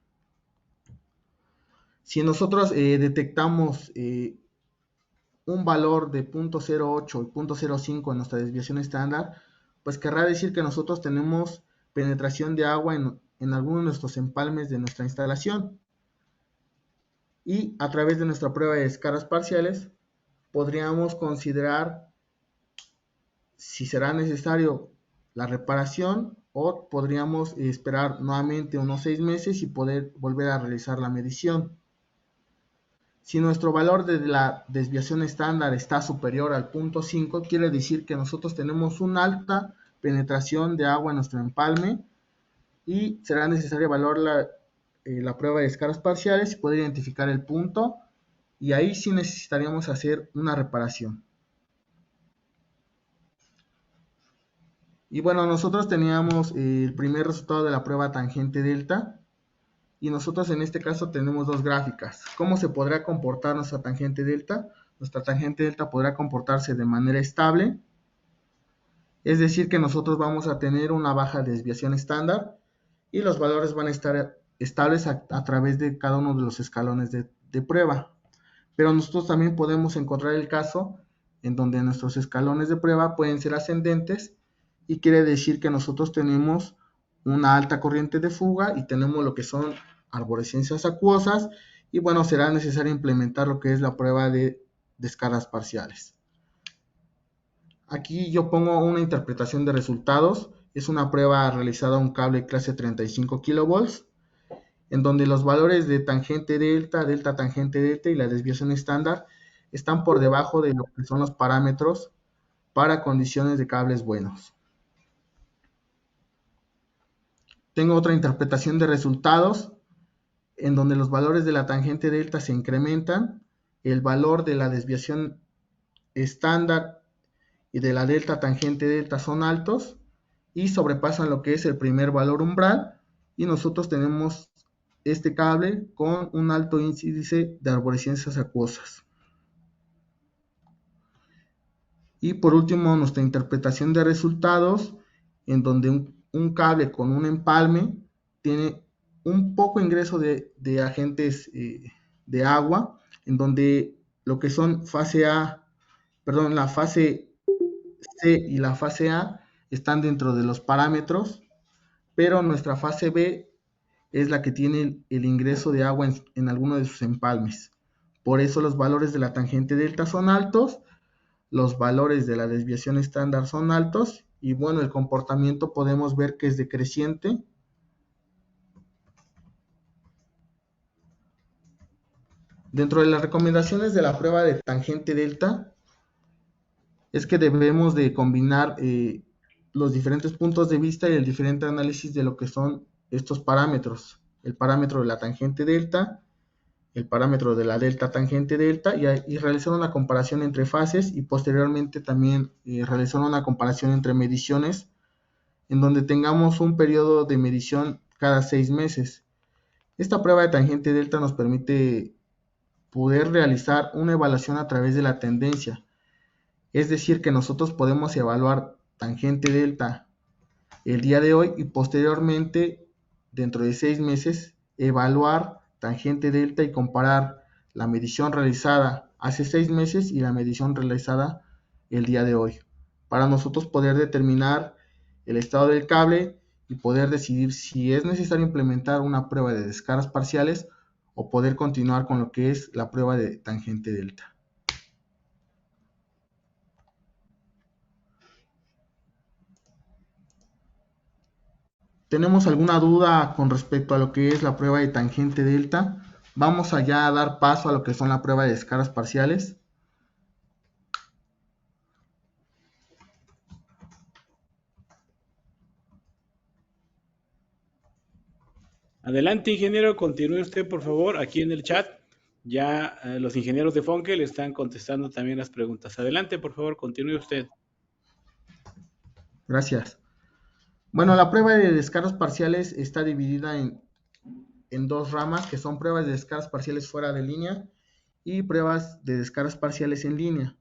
Si nosotros detectamos un valor de 0.08 y 0.05 en nuestra desviación estándar, pues querrá decir que nosotros tenemos penetración de agua en algunos de nuestros empalmes de nuestra instalación. Y a través de nuestra prueba de descargas parciales, podríamos considerar si será necesario la reparación o podríamos esperar nuevamente unos 6 meses y poder volver a realizar la medición. Si nuestro valor de la desviación estándar está superior al 0.5, quiere decir que nosotros tenemos una alta penetración de agua en nuestro empalme y será necesario evaluar la prueba de descargas parciales y poder identificar el punto, y ahí sí necesitaríamos hacer una reparación. Y bueno, nosotros teníamos el primer resultado de la prueba tangente delta, y nosotros en este caso tenemos dos gráficas. ¿Cómo se podrá comportar nuestra tangente delta? Nuestra tangente delta podrá comportarse de manera estable, es decir que nosotros vamos a tener una baja desviación estándar y los valores van a estar estables a través de cada uno de los escalones de prueba. Pero nosotros también podemos encontrar el caso en donde nuestros escalones de prueba pueden ser ascendentes y quiere decir que nosotros tenemos una alta corriente de fuga y tenemos lo que son arborescencias acuosas, y bueno, será necesario implementar lo que es la prueba de descargas parciales. Aquí yo pongo una interpretación de resultados. Es una prueba realizada a un cable clase 35 kilovolts, en donde los valores de tangente delta, delta tangente delta y la desviación estándar están por debajo de lo que son los parámetros para condiciones de cables buenos. Tengo otra interpretación de resultados en donde los valores de la tangente delta se incrementan, el valor de la desviación estándar y de la delta tangente delta son altos y sobrepasan lo que es el primer valor umbral, y nosotros tenemos este cable con un alto índice de arborescencias acuosas. Y por último, nuestra interpretación de resultados, en donde un cable con un empalme tiene un poco ingreso de agentes de agua, en donde lo que son la fase C y la fase A están dentro de los parámetros, pero nuestra fase B es la que tiene el ingreso de agua en alguno de sus empalmes. Por eso los valores de la tangente delta son altos, los valores de la desviación estándar son altos, y bueno, el comportamiento podemos ver que es decreciente. Dentro de las recomendaciones de la prueba de tangente delta es que debemos de combinar los diferentes puntos de vista y el diferente análisis de lo que son estos parámetros. El parámetro de la tangente delta, el parámetro de la delta tangente delta, y realizar una comparación entre fases, y posteriormente también realizar una comparación entre mediciones, en donde tengamos un periodo de medición cada 6 meses. Esta prueba de tangente delta nos permite poder realizar una evaluación a través de la tendencia. Es decir, que nosotros podemos evaluar tangente delta el día de hoy y posteriormente, dentro de 6 meses, evaluar tangente delta y comparar la medición realizada hace 6 meses y la medición realizada el día de hoy, para nosotros poder determinar el estado del cable y poder decidir si es necesario implementar una prueba de descargas parciales o poder continuar con lo que es la prueba de tangente delta. ¿Tenemos alguna duda con respecto a lo que es la prueba de tangente delta? Vamos allá a dar paso a lo que son la prueba de descargas parciales. Adelante, ingeniero, continúe usted, por favor, aquí en el chat. Ya los ingenieros de Fonke le están contestando también las preguntas. Adelante, por favor, continúe usted. Gracias. Bueno, la prueba de descargas parciales está dividida en dos ramas, que son pruebas de descargas parciales fuera de línea y pruebas de descargas parciales en línea.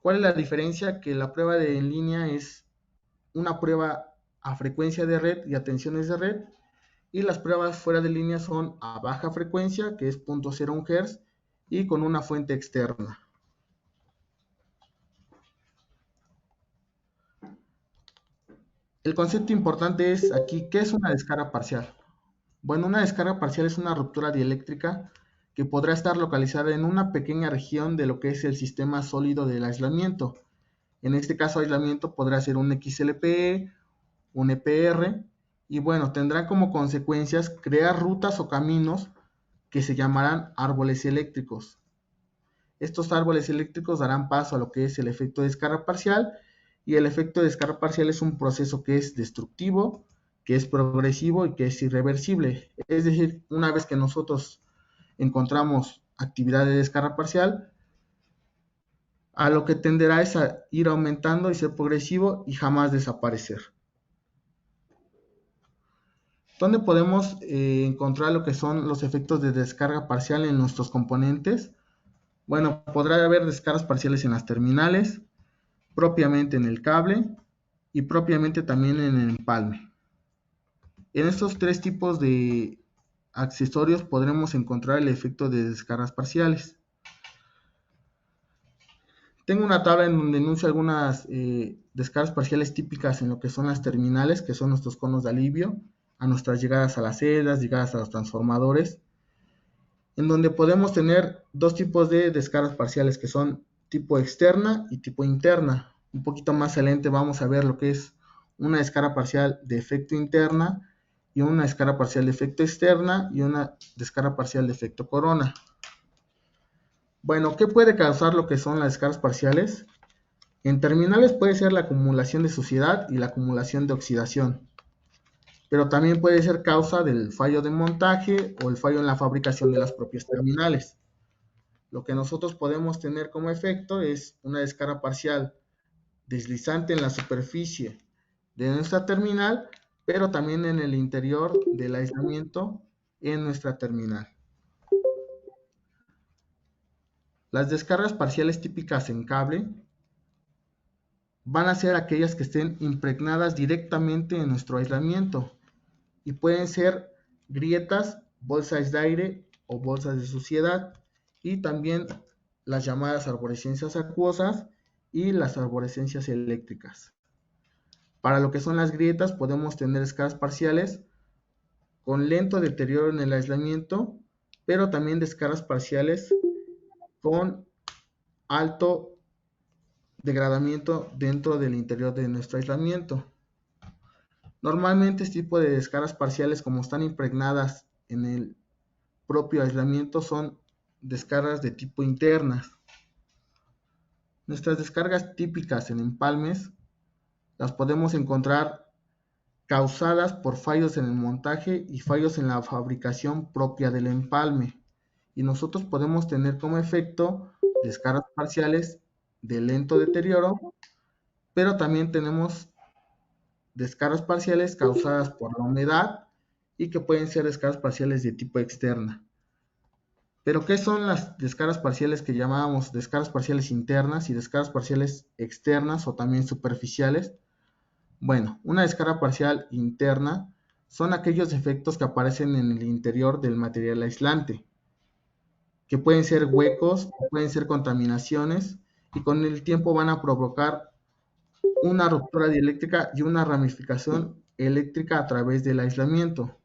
¿Cuál es la diferencia? Que la prueba en línea es una prueba a frecuencia de red y a tensiones de red, y las pruebas fuera de línea son a baja frecuencia, que es 0.01 Hz, y con una fuente externa. El concepto importante es aquí, ¿qué es una descarga parcial? Bueno, una descarga parcial es una ruptura dieléctrica que podrá estar localizada en una pequeña región de lo que es el sistema sólido del aislamiento. En este caso, aislamiento podrá ser un XLPE, un EPR, y bueno, tendrá como consecuencias crear rutas o caminos que se llamarán árboles eléctricos. Estos árboles eléctricos darán paso a lo que es el efecto de descarga parcial, y el efecto de descarga parcial es un proceso que es destructivo, que es progresivo y que es irreversible. Es decir, una vez que nosotros encontramos actividad de descarga parcial, a lo que tenderá es a ir aumentando y ser progresivo y jamás desaparecer. ¿Dónde podemos encontrar lo que son los efectos de descarga parcial en nuestros componentes? Bueno, podrá haber descargas parciales en las terminales, propiamente en el cable y propiamente también en el empalme. En estos tres tipos de accesorios podremos encontrar el efecto de descargas parciales. Tengo una tabla en donde enuncio algunas descargas parciales típicas en lo que son las terminales, que son nuestros conos de alivio, a nuestras llegadas a las celdas, llegadas a los transformadores, en donde podemos tener dos tipos de descargas parciales, que son tipo externa y tipo interna. Un poquito más adelante vamos a ver lo que es una descarga parcial de efecto interna y una descarga parcial de efecto externa y una descarga parcial de efecto corona. Bueno, ¿qué puede causar lo que son las descargas parciales? En terminales puede ser la acumulación de suciedad y la acumulación de oxidación, pero también puede ser causa del fallo de montaje o el fallo en la fabricación de las propias terminales. Lo que nosotros podemos tener como efecto es una descarga parcial deslizante en la superficie de nuestra terminal, pero también en el interior del aislamiento en nuestra terminal. Las descargas parciales típicas en cable van a ser aquellas que estén impregnadas directamente en nuestro aislamiento y pueden ser grietas, bolsas de aire o bolsas de suciedad, y también las llamadas arborescencias acuosas y las arborescencias eléctricas. Para lo que son las grietas, podemos tener descargas parciales con lento deterioro en el aislamiento, pero también descargas parciales con alto degradamiento dentro del interior de nuestro aislamiento. Normalmente este tipo de descargas parciales, como están impregnadas en el propio aislamiento, son descargas de tipo internas. Nuestras descargas típicas en empalmes las podemos encontrar causadas por fallos en el montaje y fallos en la fabricación propia del empalme, y nosotros podemos tener como efecto descargas parciales de lento deterioro, pero también tenemos descargas parciales causadas por la humedad y que pueden ser descargas parciales de tipo externa. Pero ¿qué son las descargas parciales que llamábamos descargas parciales internas y descargas parciales externas o también superficiales? Bueno, una descarga parcial interna son aquellos efectos que aparecen en el interior del material aislante, que pueden ser huecos o pueden ser contaminaciones, y con el tiempo van a provocar una ruptura dieléctrica y una ramificación eléctrica a través del aislamiento.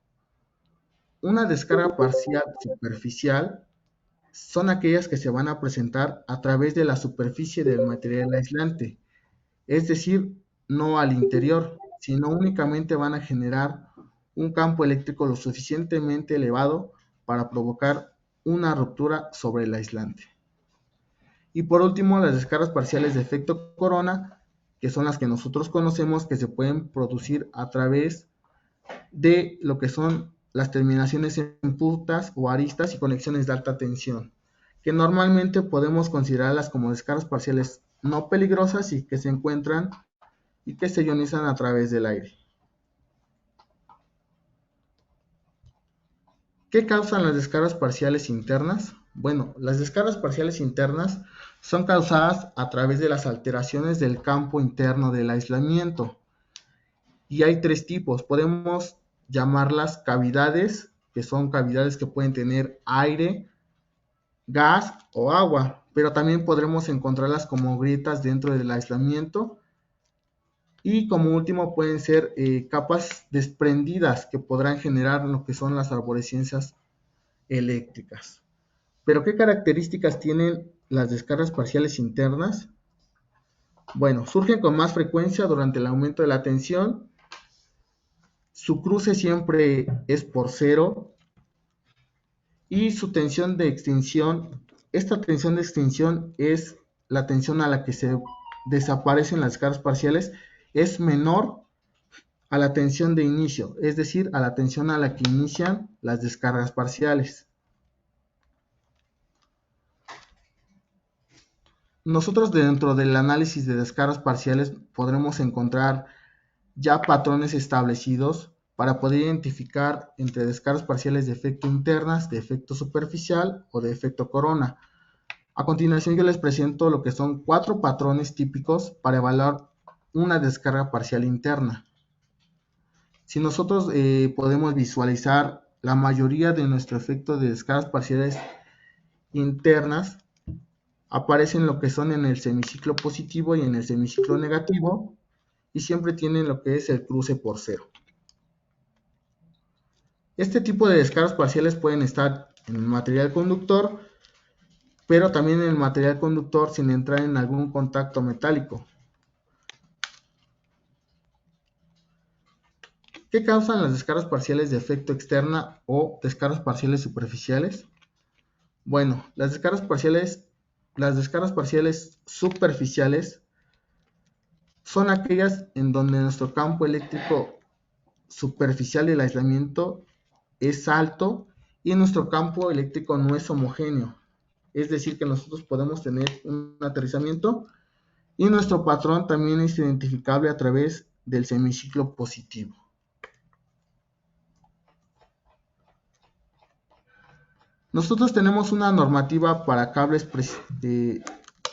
Una descarga parcial superficial son aquellas que se van a presentar a través de la superficie del material aislante, es decir, no al interior, sino únicamente van a generar un campo eléctrico lo suficientemente elevado para provocar una ruptura sobre el aislante. Y por último, las descargas parciales de efecto corona, que son las que nosotros conocemos, que se pueden producir a través de lo que son las terminaciones en puntas o aristas y conexiones de alta tensión, que normalmente podemos considerarlas como descargas parciales no peligrosas y que se encuentran y que se ionizan a través del aire. ¿Qué causan las descargas parciales internas? Bueno, las descargas parciales internas son causadas a través de las alteraciones del campo interno del aislamiento. Y hay tres tipos. Podemos llamarlas cavidades, que son cavidades que pueden tener aire, gas o agua, pero también podremos encontrarlas como grietas dentro del aislamiento. Y como último pueden ser capas desprendidas que podrán generar lo que son las arborescencias eléctricas. ¿Pero qué características tienen las descargas parciales internas? Bueno, surgen con más frecuencia durante el aumento de la tensión. Su cruce siempre es por cero. Y su tensión de extinción, esta tensión de extinción es la tensión a la que se desaparecen las descargas parciales, es menor a la tensión de inicio, es decir, a la tensión a la que inician las descargas parciales. Nosotros dentro del análisis de descargas parciales podremos encontrar ya patrones establecidos para poder identificar entre descargas parciales de efecto internas, de efecto superficial o de efecto corona. A continuación yo les presento lo que son 4 patrones típicos para evaluar una descarga parcial interna. Si nosotros podemos visualizar la mayoría de nuestro efecto de descargas parciales internas, aparecen lo que son en el semiciclo positivo y en el semiciclo negativo, y siempre tienen lo que es el cruce por cero. Este tipo de descargas parciales pueden estar en el material conductor, pero también en el material conductor sin entrar en algún contacto metálico. ¿Qué causan las descargas parciales de efecto externa o descargas parciales superficiales? Bueno, las descargas parciales superficiales son aquellas en donde nuestro campo eléctrico superficial del aislamiento es alto y nuestro campo eléctrico no es homogéneo. Es decir, que nosotros podemos tener un aterrizamiento y nuestro patrón también es identificable a través del semiciclo positivo. Nosotros tenemos una normativa para cables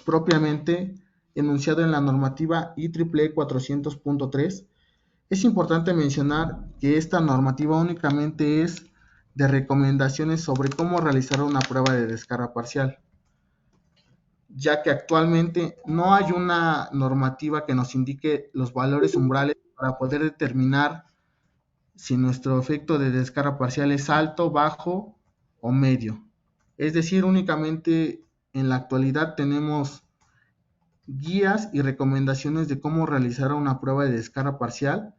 propiamente enunciado en la normativa IEEE 400.3. Es importante mencionar que esta normativa únicamente es de recomendaciones sobre cómo realizar una prueba de descarga parcial, ya que actualmente no hay una normativa que nos indique los valores umbrales para poder determinar si nuestro efecto de descarga parcial es alto, bajo o medio. Es decir, únicamente en la actualidad tenemos guías y recomendaciones de cómo realizar una prueba de descarga parcial,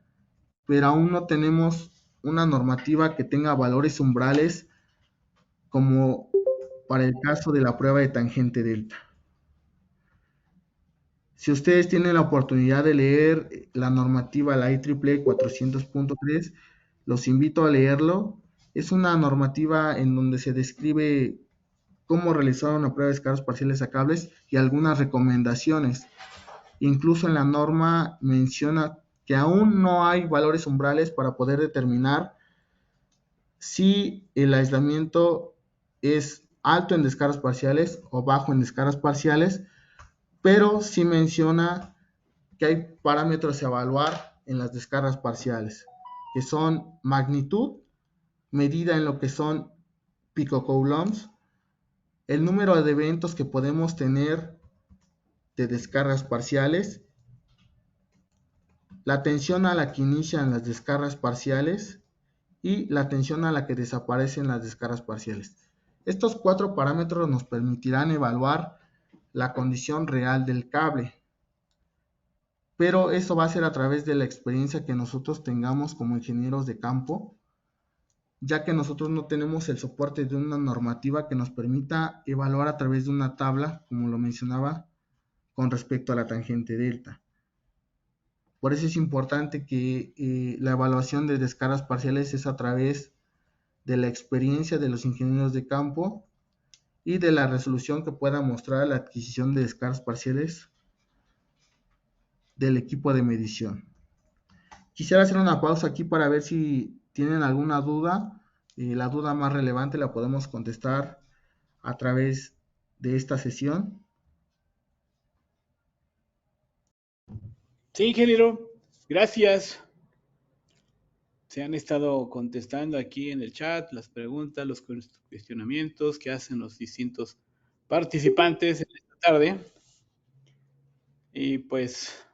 pero aún no tenemos una normativa que tenga valores umbrales como para el caso de la prueba de tangente delta. Si ustedes tienen la oportunidad de leer la normativa, la IEEE 400.3, los invito a leerlo. Es una normativa en donde se describe cómo realizar una prueba de descargas parciales a cables y algunas recomendaciones. Incluso en la norma menciona que aún no hay valores umbrales para poder determinar si el aislamiento es alto en descargas parciales o bajo en descargas parciales, pero sí menciona que hay parámetros a evaluar en las descargas parciales, que son magnitud, medida en lo que son picocoulombs, el número de eventos que podemos tener de descargas parciales, la tensión a la que inician las descargas parciales y la tensión a la que desaparecen las descargas parciales. Estos 4 parámetros nos permitirán evaluar la condición real del cable, pero eso va a ser a través de la experiencia que nosotros tengamos como ingenieros de campo, ya que nosotros no tenemos el soporte de una normativa que nos permita evaluar a través de una tabla, como lo mencionaba, con respecto a la tangente delta. Por eso es importante que la evaluación de descargas parciales es a través de la experiencia de los ingenieros de campo y de la resolución que pueda mostrar la adquisición de descargas parciales del equipo de medición. Quisiera hacer una pausa aquí para ver si tienen alguna duda. La duda más relevante la podemos contestar a través de esta sesión. Sí, ingeniero, gracias. Se han estado contestando aquí en el chat las preguntas, los cuestionamientos que hacen los distintos participantes en esta tarde. Y pues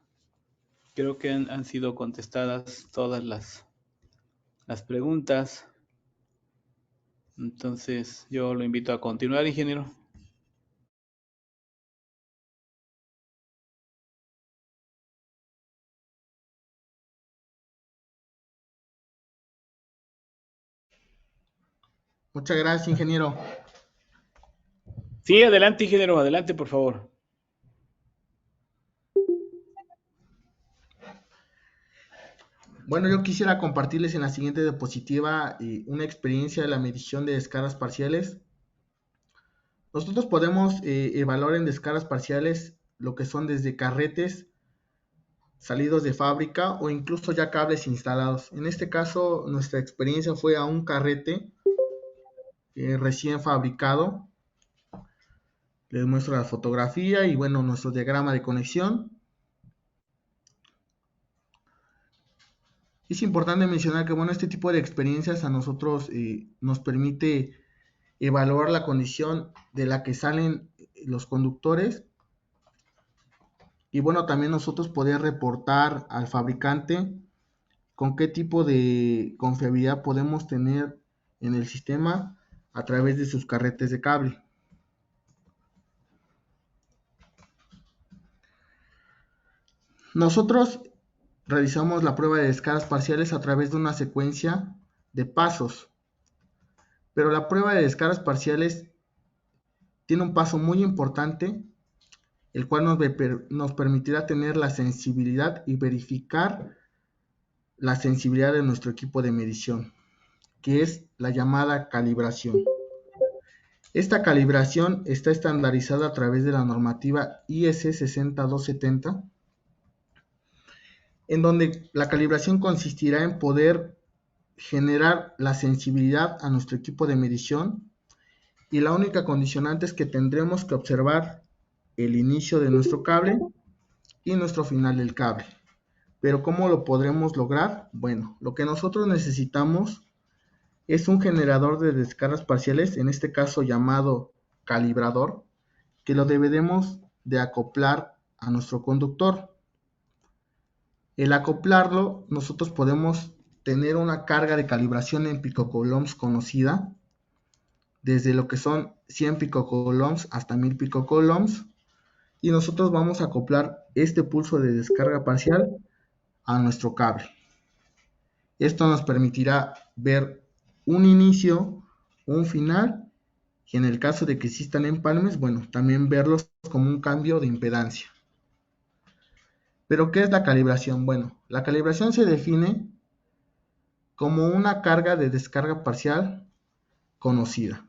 creo que han sido contestadas todas las preguntas. Entonces yo lo invito a continuar, ingeniero. Muchas gracias, ingeniero. Sí, adelante, ingeniero, adelante, por favor. Bueno, yo quisiera compartirles en la siguiente diapositiva una experiencia de la medición de descargas parciales. Nosotros podemos evaluar en descargas parciales lo que son desde carretes salidos de fábrica o incluso ya cables instalados. En este caso, nuestra experiencia fue a un carrete recién fabricado. Les muestro la fotografía y bueno, nuestro diagrama de conexión. Es importante mencionar que bueno, este tipo de experiencias a nosotros nos permite evaluar la condición de la que salen los conductores y bueno, también nosotros poder reportar al fabricante con qué tipo de confiabilidad podemos tener en el sistema a través de sus carretes de cable. Nosotros realizamos la prueba de descargas parciales a través de una secuencia de pasos, pero la prueba de descargas parciales tiene un paso muy importante, el cual nos permitirá tener la sensibilidad y verificar la sensibilidad de nuestro equipo de medición, que es la llamada calibración. Esta calibración está estandarizada a través de la normativa IS 60270, en donde la calibración consistirá en poder generar la sensibilidad a nuestro equipo de medición y la única condicionante es que tendremos que observar el inicio de nuestro cable y nuestro final del cable. Pero ¿cómo lo podremos lograr? Bueno, lo que nosotros necesitamos es un generador de descargas parciales, en este caso llamado calibrador, que lo debemos de acoplar a nuestro conductor. El acoplarlo, nosotros podemos tener una carga de calibración en picocoulombs conocida, desde lo que son 100 picocoulombs hasta 1000 picocoulombs, y nosotros vamos a acoplar este pulso de descarga parcial a nuestro cable. Esto nos permitirá ver un inicio, un final, y en el caso de que existan empalmes, bueno, también verlos como un cambio de impedancia. ¿Pero qué es la calibración? Bueno, la calibración se define como una carga de descarga parcial conocida.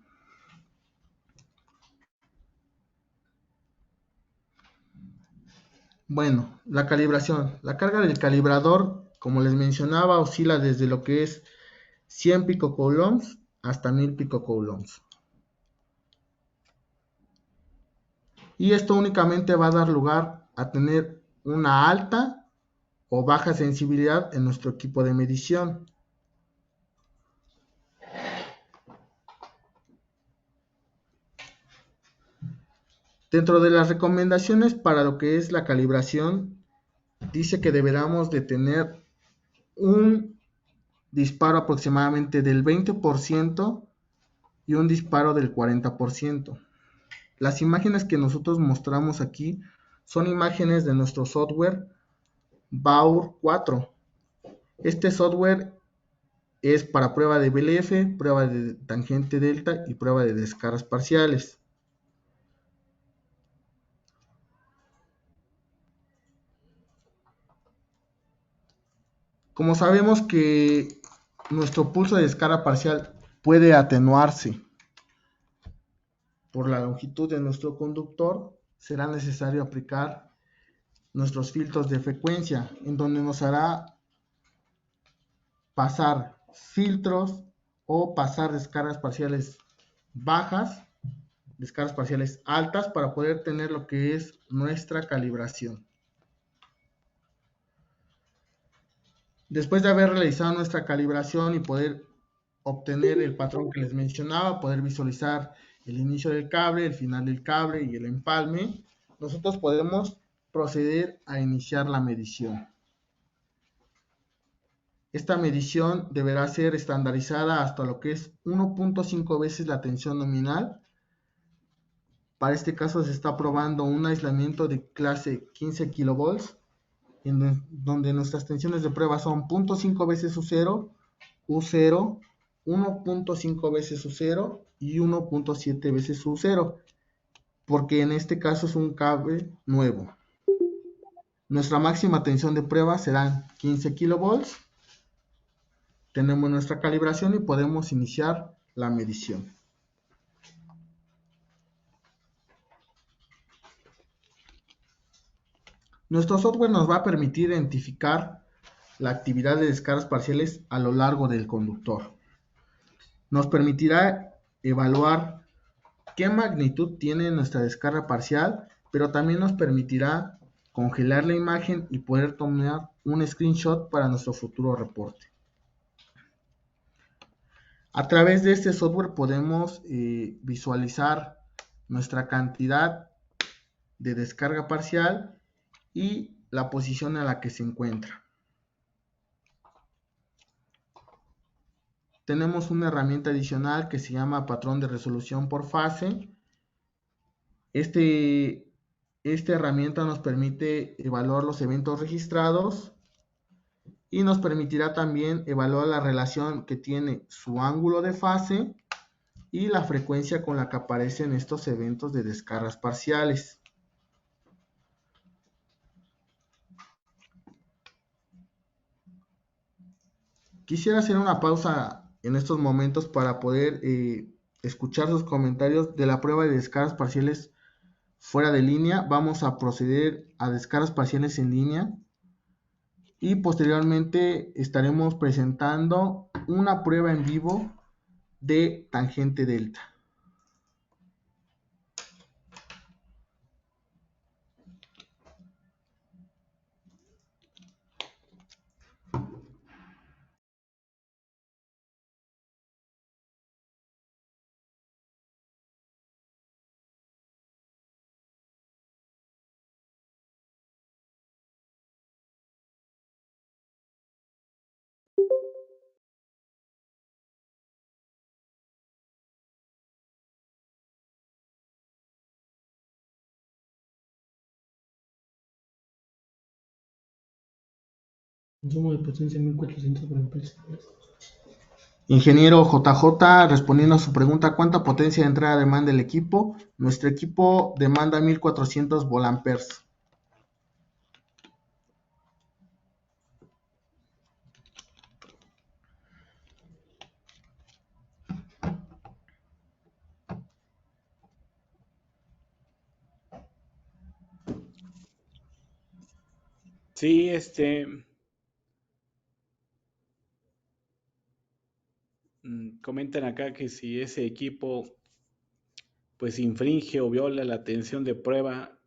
Bueno, la calibración. La carga del calibrador, como les mencionaba, oscila desde lo que es 100 picocoulombs hasta 1000 picocoulombs. Y esto únicamente va a dar lugar a tener una alta o baja sensibilidad en nuestro equipo de medición. Dentro de las recomendaciones para lo que es la calibración, dice que deberíamos de tener un disparo aproximadamente del 20% y un disparo del 40%. Las imágenes que nosotros mostramos aquí son imágenes de nuestro software Baur 4. Este software es para prueba de BLF, prueba de tangente delta y prueba de descargas parciales. Como sabemos que nuestro pulso de descarga parcial puede atenuarse por la longitud de nuestro conductor, será necesario aplicar nuestros filtros de frecuencia, en donde nos hará pasar filtros o pasar descargas parciales bajas, descargas parciales altas, para poder tener lo que es nuestra calibración. Después de haber realizado nuestra calibración y poder obtener el patrón que les mencionaba, poder visualizar el inicio del cable, el final del cable y el empalme, nosotros podemos proceder a iniciar la medición. Esta medición deberá ser estandarizada hasta lo que es 1.5 veces la tensión nominal. Para este caso se está probando un aislamiento de clase 15 kV, en donde nuestras tensiones de prueba son 0.5 veces U0, U0, 1.5 veces U0 y 1.7 veces U0, porque en este caso es un cable nuevo. Nuestra máxima tensión de prueba serán 15 kV. Tenemos nuestra calibración y podemos iniciar la medición. Nuestro software nos va a permitir identificar la actividad de descargas parciales a lo largo del conductor. Nos permitirá evaluar qué magnitud tiene nuestra descarga parcial, pero también nos permitirá congelar la imagen y poder tomar un screenshot para nuestro futuro reporte. A través de este software podemos visualizar nuestra cantidad de descarga parcial y la posición en la que se encuentra. Tenemos una herramienta adicional que se llama patrón de resolución por fase. Esta herramienta nos permite evaluar los eventos registrados y nos permitirá también evaluar la relación que tiene su ángulo de fase y la frecuencia con la que aparecen estos eventos de descargas parciales. Quisiera hacer una pausa en estos momentos para poder escuchar sus comentarios de la prueba de descargas parciales fuera de línea. Vamos a proceder a descargas parciales en línea y posteriormente estaremos presentando una prueba en vivo de tangente delta. Consumo de potencia 1400 por amperes. Ingeniero JJ, respondiendo a su pregunta, ¿cuánta potencia de entrada demanda el equipo? Nuestro equipo demanda 1400 volamperes. Sí, comentan acá que si ese equipo pues infringe o viola la tensión de prueba,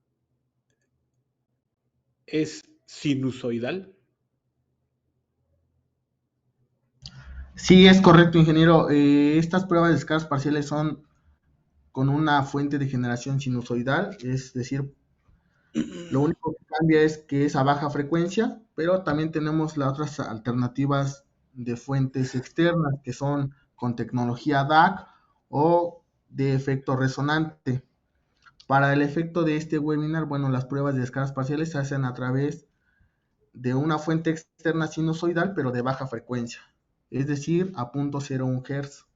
¿es sinusoidal? Sí, es correcto, ingeniero. Estas pruebas de descargas parciales son con una fuente de generación sinusoidal, es decir, lo único que cambia es que es a baja frecuencia, pero también tenemos las otras alternativas de fuentes externas que son con tecnología DAC o de efecto resonante. Para el efecto de este webinar, bueno, las pruebas de descargas parciales se hacen a través de una fuente externa sinusoidal, pero de baja frecuencia, es decir, a 0.01 Hz.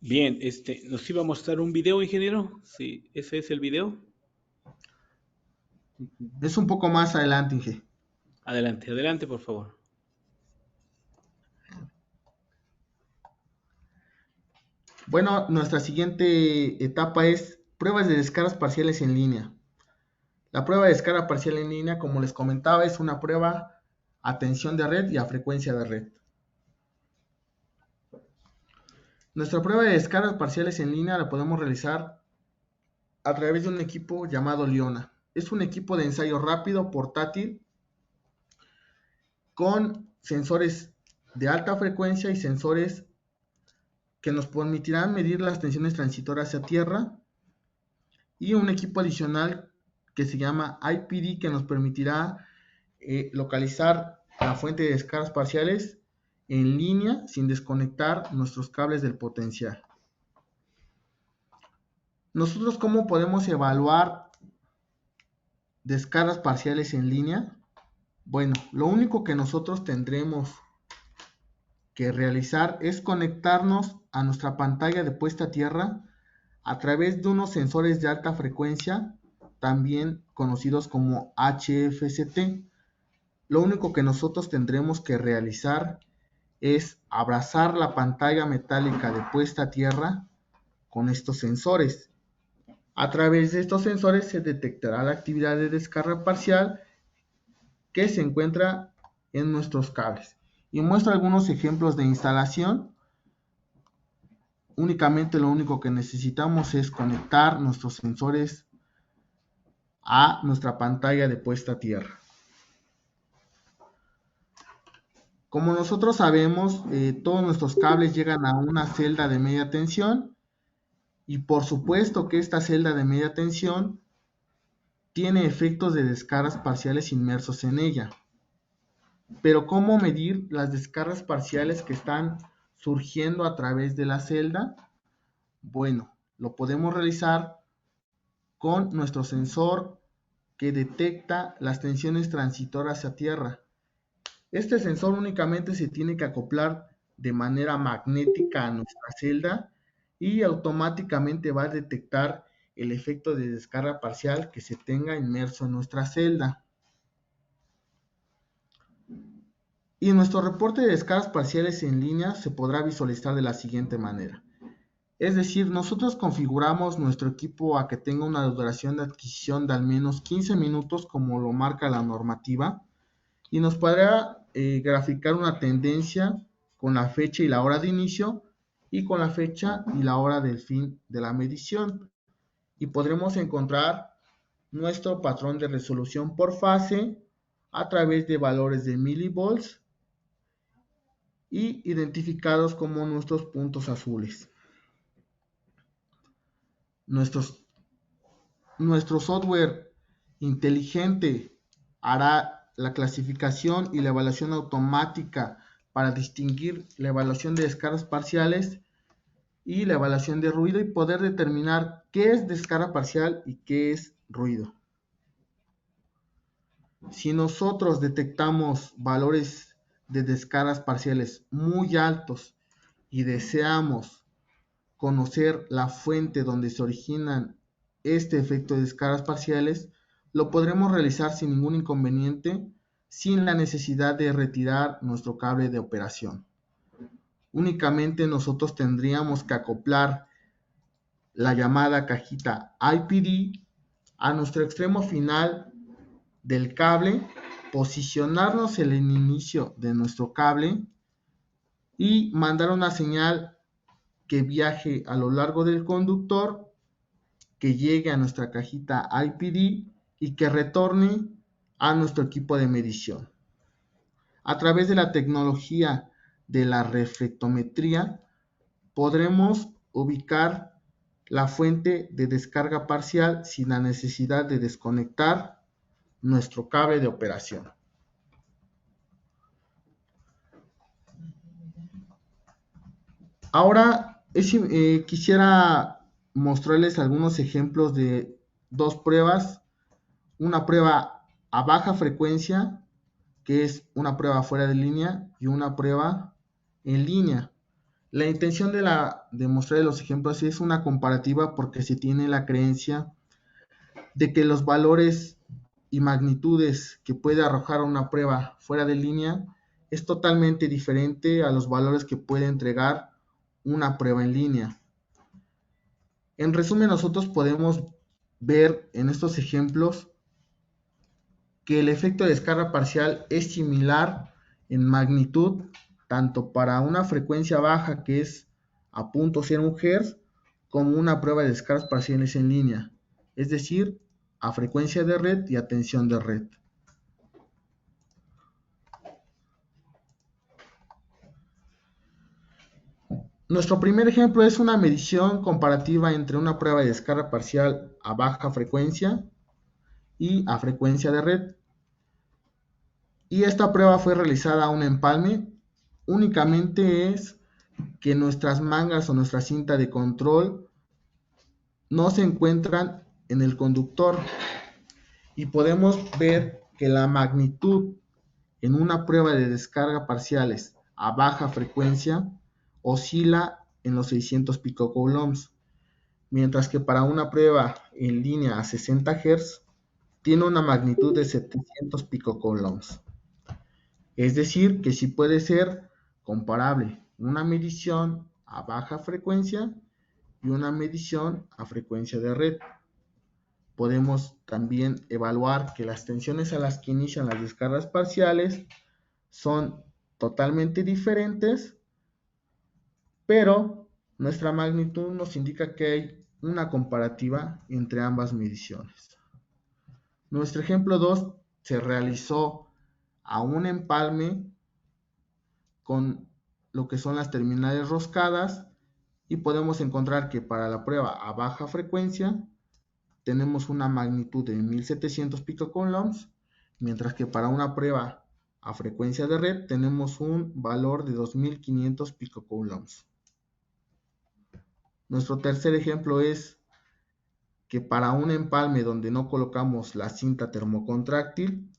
Bien, nos iba a mostrar un video, ingeniero. Sí, ese es el video. Es un poco más adelante, Inge. Adelante, adelante, por favor. Bueno, nuestra siguiente etapa es pruebas de descargas parciales en línea. La prueba de descarga parcial en línea, como les comentaba, es una prueba a tensión de red y a frecuencia de red. Nuestra prueba de descargas parciales en línea la podemos realizar a través de un equipo llamado Leona. Es un equipo de ensayo rápido, portátil, con sensores de alta frecuencia y sensores que nos permitirán medir las tensiones transitorias a tierra, y un equipo adicional que se llama IPD, que nos permitirá localizar la fuente de descargas parciales en línea sin desconectar nuestros cables del potencial. Nosotros, ¿cómo podemos evaluar descargas parciales en línea? Bueno, lo único que nosotros tendremos que realizar es conectarnos a nuestra pantalla de puesta a tierra a través de unos sensores de alta frecuencia, también conocidos como HFCT. Lo único que nosotros tendremos que realizar es abrazar la pantalla metálica de puesta a tierra con estos sensores. A través de estos sensores se detectará la actividad de descarga parcial que se encuentra en nuestros cables. Y muestro algunos ejemplos de instalación. Únicamente lo único que necesitamos es conectar nuestros sensores a nuestra pantalla de puesta a tierra. Como nosotros sabemos, todos nuestros cables llegan a una celda de media tensión, y por supuesto que esta celda de media tensión tiene efectos de descargas parciales inmersos en ella. Pero ¿cómo medir las descargas parciales que están surgiendo a través de la celda? Bueno, lo podemos realizar con nuestro sensor que detecta las tensiones transitorias a tierra. Este sensor únicamente se tiene que acoplar de manera magnética a nuestra celda y automáticamente va a detectar el efecto de descarga parcial que se tenga inmerso en nuestra celda. Y nuestro reporte de descargas parciales en línea se podrá visualizar de la siguiente manera. Es decir, nosotros configuramos nuestro equipo a que tenga una duración de adquisición de al menos 15 minutos, como lo marca la normativa, y nos podrá graficar una tendencia con la fecha y la hora de inicio y con la fecha y la hora del fin de la medición. Y podremos encontrar nuestro patrón de resolución por fase a través de valores de milivolts y identificados como nuestros puntos azules. Nuestro software inteligente hará la clasificación y la evaluación automática para distinguir la evaluación de descargas parciales y la evaluación de ruido y poder determinar qué es descarga parcial y qué es ruido. Si nosotros detectamos valores de descargas parciales muy altos y deseamos conocer la fuente donde se originan este efecto de descargas parciales, lo podremos realizar sin ningún inconveniente, sin la necesidad de retirar nuestro cable de operación. Únicamente nosotros tendríamos que acoplar la llamada cajita IPD a nuestro extremo final del cable, posicionarnos en el inicio de nuestro cable y mandar una señal que viaje a lo largo del conductor, que llegue a nuestra cajita IPD y que retorne a nuestro equipo de medición. A través de la tecnología de la reflectometría podremos ubicar la fuente de descarga parcial sin la necesidad de desconectar nuestro cable de operación. Ahora quisiera mostrarles algunos ejemplos de dos pruebas. Una prueba a baja frecuencia, que es una prueba fuera de línea, y una prueba en línea. La intención de mostrar los ejemplos es una comparativa porque se tiene la creencia de que los valores y magnitudes que puede arrojar una prueba fuera de línea es totalmente diferente a los valores que puede entregar una prueba en línea. En resumen, nosotros podemos ver en estos ejemplos que el efecto de descarga parcial es similar en magnitud tanto para una frecuencia baja, que es a 0.01 Hz, como una prueba de descargas parciales en línea, es decir, a frecuencia de red y a tensión de red. Nuestro primer ejemplo es una medición comparativa entre una prueba de descarga parcial a baja frecuencia y a frecuencia de red. Y esta prueba fue realizada a un empalme. Únicamente es que nuestras mangas o nuestra cinta de control no se encuentran en el conductor y podemos ver que la magnitud en una prueba de descarga parciales a baja frecuencia oscila en los 600 picocoulombs, mientras que para una prueba en línea a 60 Hz tiene una magnitud de 700 picocoulombs. Es decir, que sí puede ser comparable una medición a baja frecuencia y una medición a frecuencia de red. Podemos también evaluar que las tensiones a las que inician las descargas parciales son totalmente diferentes, pero nuestra magnitud nos indica que hay una comparativa entre ambas mediciones. Nuestro ejemplo 2 se realizó a un empalme con lo que son las terminales roscadas y podemos encontrar que para la prueba a baja frecuencia tenemos una magnitud de 1700 picocoulombs, mientras que para una prueba a frecuencia de red tenemos un valor de 2500 picocoulombs. Nuestro tercer ejemplo es que para un empalme donde no colocamos la cinta termocontráctil,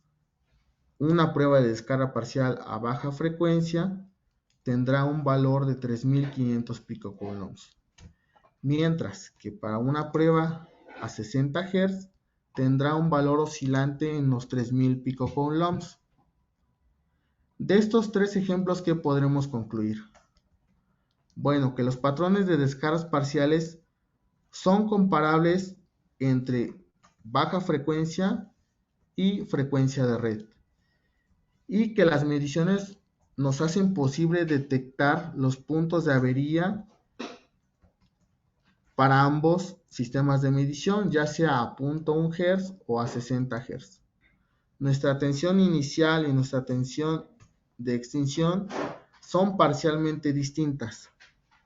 una prueba de descarga parcial a baja frecuencia tendrá un valor de 3500 picocoulombs, mientras que para una prueba a 60 Hz tendrá un valor oscilante en los 3000 picocoulombs. De estos tres ejemplos, ¿qué podremos concluir? Bueno, que los patrones de descargas parciales son comparables entre baja frecuencia y frecuencia de red, y que las mediciones nos hacen posible detectar los puntos de avería para ambos sistemas de medición, ya sea a 0.1 Hz o a 60 Hz. Nuestra tensión inicial y nuestra tensión de extinción son parcialmente distintas,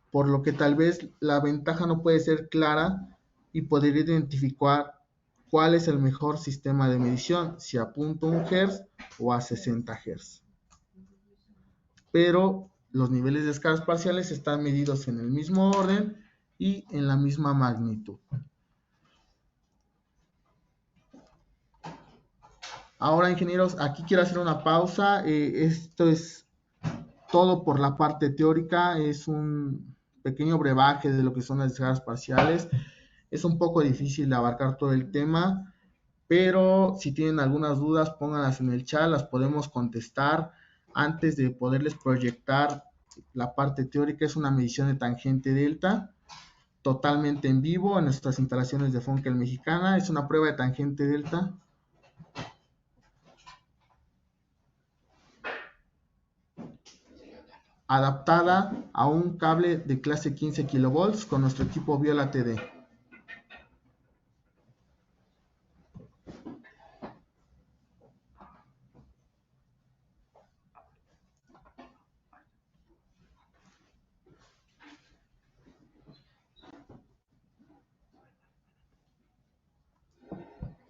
por lo que tal vez la ventaja no puede ser clara y poder identificar cuál es el mejor sistema de medición, si a 0.1 Hz o a 60 Hz. Pero los niveles de escalas parciales están medidos en el mismo orden y en la misma magnitud. Ahora, ingenieros, aquí quiero hacer una pausa. Esto es todo por la parte teórica. Es un pequeño brebaje de lo que son las escalas parciales. Es un poco difícil de abarcar todo el tema, pero si tienen algunas dudas, pónganlas en el chat, las podemos contestar antes de poderles proyectar la parte teórica. Es una medición de tangente delta, totalmente en vivo en nuestras instalaciones de Funkel Mexicana. Es una prueba de tangente delta adaptada a un cable de clase 15 kilovolts con nuestro equipo Viola TD.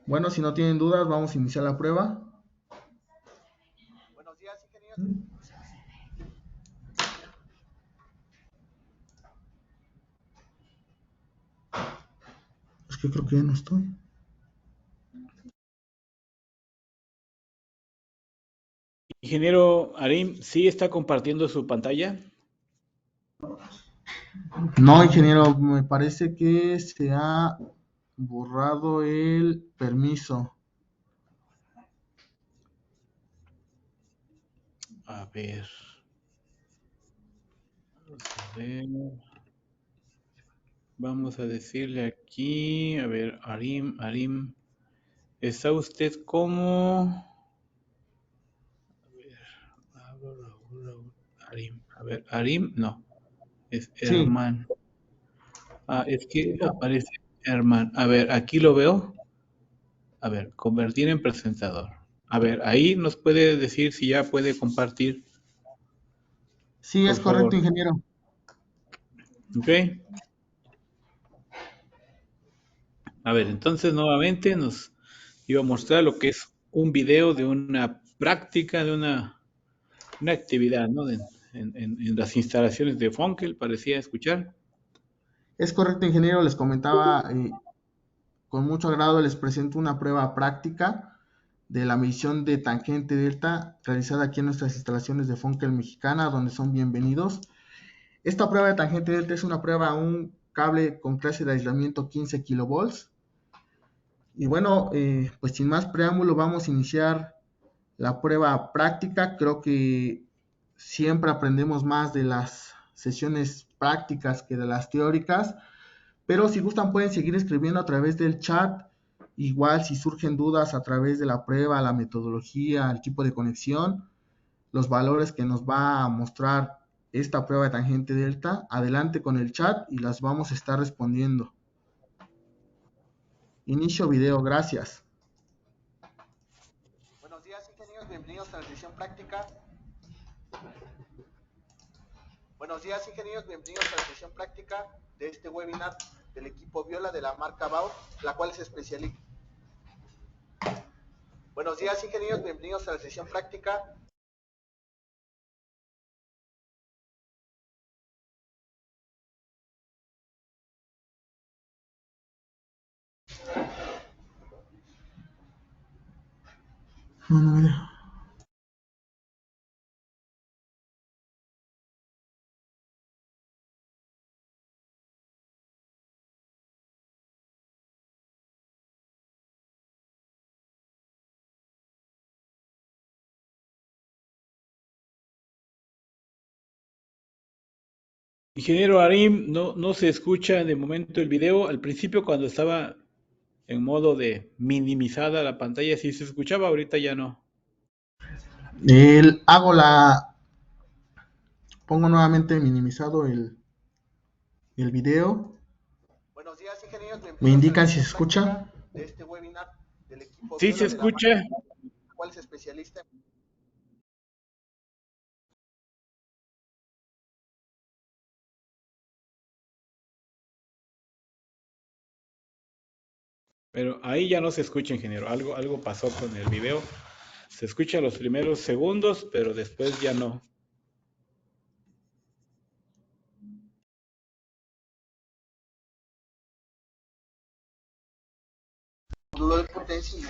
Bueno, si no tienen dudas, vamos a iniciar la prueba. Buenos días, ingenieros. Es que creo que ya no estoy. Ingeniero Arim, ¿sí está compartiendo su pantalla? No, ingeniero, me parece que se ha borrado el permiso. A ver. Vamos a decirle aquí, a ver, Arim, ¿está usted como? Arim, a ver, Arim, no, es Sí, Herman. Ah, es que aparece Herman. A ver, aquí lo veo. A ver, convertir en presentador. A ver, ahí nos puede decir si ya puede compartir, sí, por es correcto, favor. ingeniero. ¿Ok? A ver, entonces nuevamente nos iba a mostrar lo que es un video de una práctica, de una actividad, ¿no? En las instalaciones de Funkel, parecía escuchar. Es correcto, ingeniero. Les comentaba, con mucho agrado les presento una prueba práctica de la medición de tangente delta realizada aquí en nuestras instalaciones de Funkel Mexicana, donde son bienvenidos. Esta prueba de tangente delta es una prueba a un cable con clase de aislamiento 15 kilovolts. Y bueno, pues sin más preámbulo, vamos a iniciar la prueba práctica. Creo que siempre aprendemos más de las sesiones prácticas que de las teóricas, pero si gustan pueden seguir escribiendo a través del chat. Igual si surgen dudas a través de la prueba, la metodología, el tipo de conexión, los valores que nos va a mostrar esta prueba de tangente delta, adelante con el chat y las vamos a estar respondiendo. Inicio video, gracias. Buenos días, ingenieros, bienvenidos a la sesión práctica. Buenos días, ingenieros, bienvenidos a la sesión práctica de este webinar del equipo Viola de la marca Baur, la cual es especialista. Buenos días, ingenieros, bienvenidos a la sesión práctica. No, no me deja. Ingeniero Arim, no se escucha de momento el video. Al principio, cuando estaba en modo de minimizada la pantalla, sí se escuchaba, ahorita ya no. Pongo nuevamente minimizado el video. Buenos días, ingenieros, ¿me indican si se escucha? De este webinar del equipo Sí se Viola de la marca, escucha. ¿cuál es especialista? Pero ahí ya no se escucha, ingeniero. Algo pasó con el video. Se escucha los primeros segundos, pero después ya no. Módulo de potencia.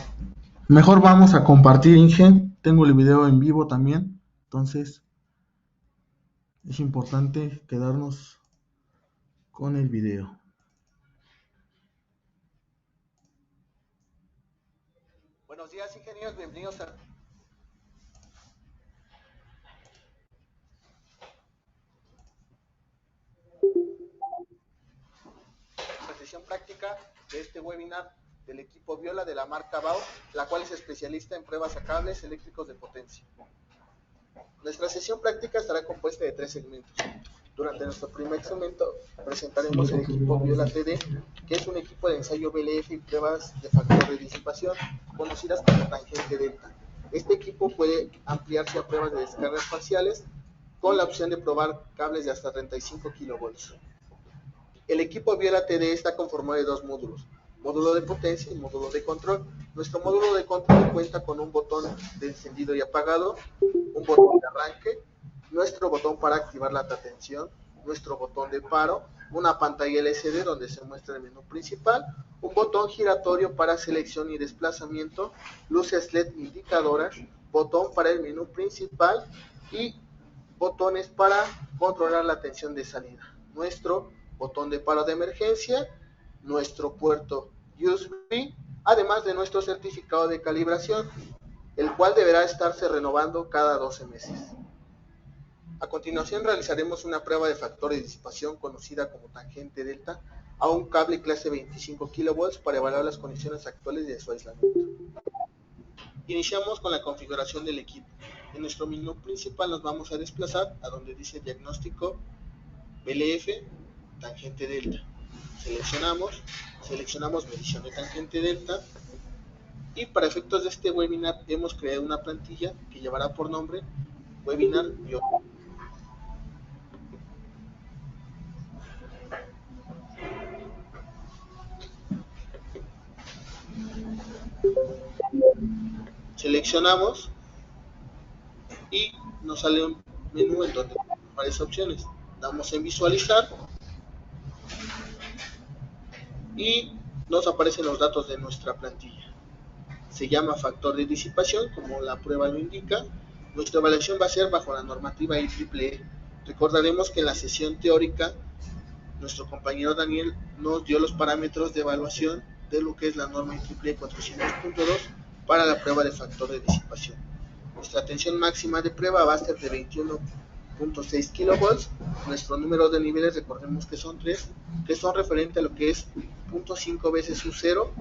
Mejor vamos a compartir, Inge. Tengo el video en vivo también. Entonces, es importante quedarnos con el video. Buenos días, ingenieros. Bienvenidos a la sesión práctica de este webinar del equipo Viola de la marca BAO, la cual es especialista en pruebas a cables eléctricos de potencia. Nuestra sesión práctica estará compuesta de 3 segmentos. Durante nuestro primer segmento presentaremos el equipo Viola TD, que es un equipo de ensayo BLF y pruebas de factor de disipación, conocidas como tangente delta. Este equipo puede ampliarse a pruebas de descargas parciales, con la opción de probar cables de hasta 35 kilovolts. El equipo Viola TD está conformado de 2 módulos, módulo de potencia y módulo de control. Nuestro módulo de control cuenta con un botón de encendido y apagado, un botón de arranque, nuestro botón para activar la atención, nuestro botón de paro, una pantalla LCD donde se muestra el menú principal, un botón giratorio para selección y desplazamiento, luces LED indicadoras, botón para el menú principal y botones para controlar la tensión de salida. Nuestro botón de paro de emergencia, nuestro puerto USB, además de nuestro certificado de calibración, el cual deberá estarse renovando cada 12 meses. A continuación realizaremos una prueba de factor de disipación conocida como tangente delta a un cable clase 25 kV para evaluar las condiciones actuales de su aislamiento. Iniciamos con la configuración del equipo. En nuestro menú principal nos vamos a desplazar a donde dice diagnóstico BLF tangente delta. Seleccionamos medición de tangente delta y para efectos de este webinar hemos creado una plantilla que llevará por nombre webinar Viola. Seleccionamos y nos sale un menú en donde tenemos varias opciones. Damos en visualizar y nos aparecen los datos de nuestra plantilla. Se llama factor de disipación, como la prueba lo indica. Nuestra evaluación va a ser bajo la normativa IEEE. Recordaremos que en la sesión teórica nuestro compañero Daniel nos dio los parámetros de evaluación de lo que es la norma IEEE 400.2 para la prueba de factor de disipación. Nuestra tensión máxima de prueba va a ser de 21.6 kilovolts. Nuestro número de niveles, recordemos que son 3, que son referente a lo que es 0.5 veces U0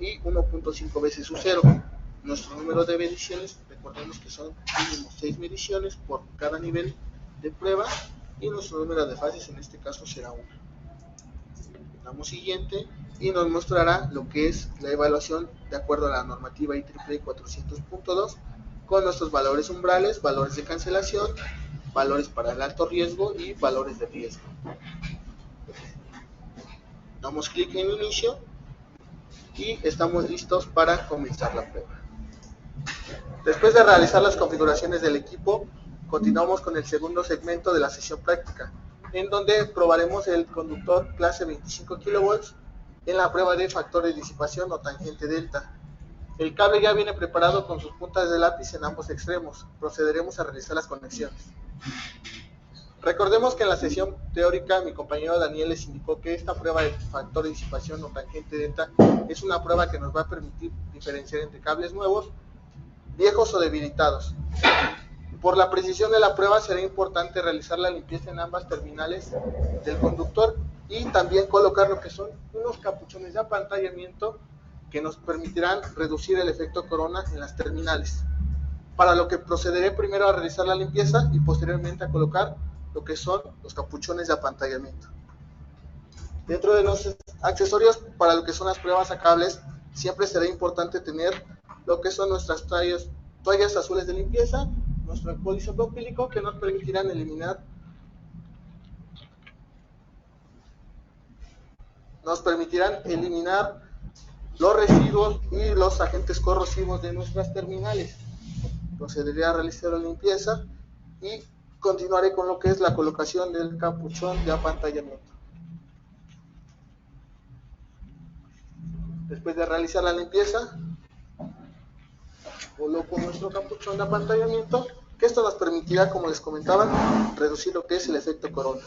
y 1.5 veces U0. Nuestro número de mediciones, recordemos que son mínimo 6 mediciones por cada nivel de prueba y nuestro número de fases en este caso será 1. Damos siguiente y nos mostrará lo que es la evaluación de acuerdo a la normativa IEEE 400.2 con nuestros valores umbrales, valores de cancelación, valores para el alto riesgo y valores de riesgo. Damos clic en inicio y estamos listos para comenzar la prueba. Después de realizar las configuraciones del equipo, continuamos con el segundo segmento de la sesión práctica, en donde probaremos el conductor clase 25 kV en la prueba de factor de disipación o tangente delta. El cable ya viene preparado con sus puntas de lápiz en ambos extremos. Procederemos a realizar las conexiones. Recordemos que en la sesión teórica mi compañero Daniel les indicó que esta prueba de factor de disipación o tangente delta es una prueba que nos va a permitir diferenciar entre cables nuevos, viejos o debilitados. Por la precisión de la prueba será importante realizar la limpieza en ambas terminales del conductor y también colocar lo que son unos capuchones de apantallamiento que nos permitirán reducir el efecto corona en las terminales. Para lo que procederé primero a realizar la limpieza y posteriormente a colocar lo que son los capuchones de apantallamiento. Dentro de los accesorios para lo que son las pruebas a cables, siempre será importante tener lo que son nuestras toallas azules de limpieza, nuestro alcohol isopropílico que nos permitirán eliminar nos permitirán eliminar los residuos y los agentes corrosivos de nuestras terminales. Procederé a realizar la limpieza y continuaré con lo que es la colocación del capuchón de apantallamiento. Después de realizar la limpieza, coloco nuestro capuchón de apantallamiento, que esto nos permitirá, como les comentaba, reducir lo que es el efecto corona.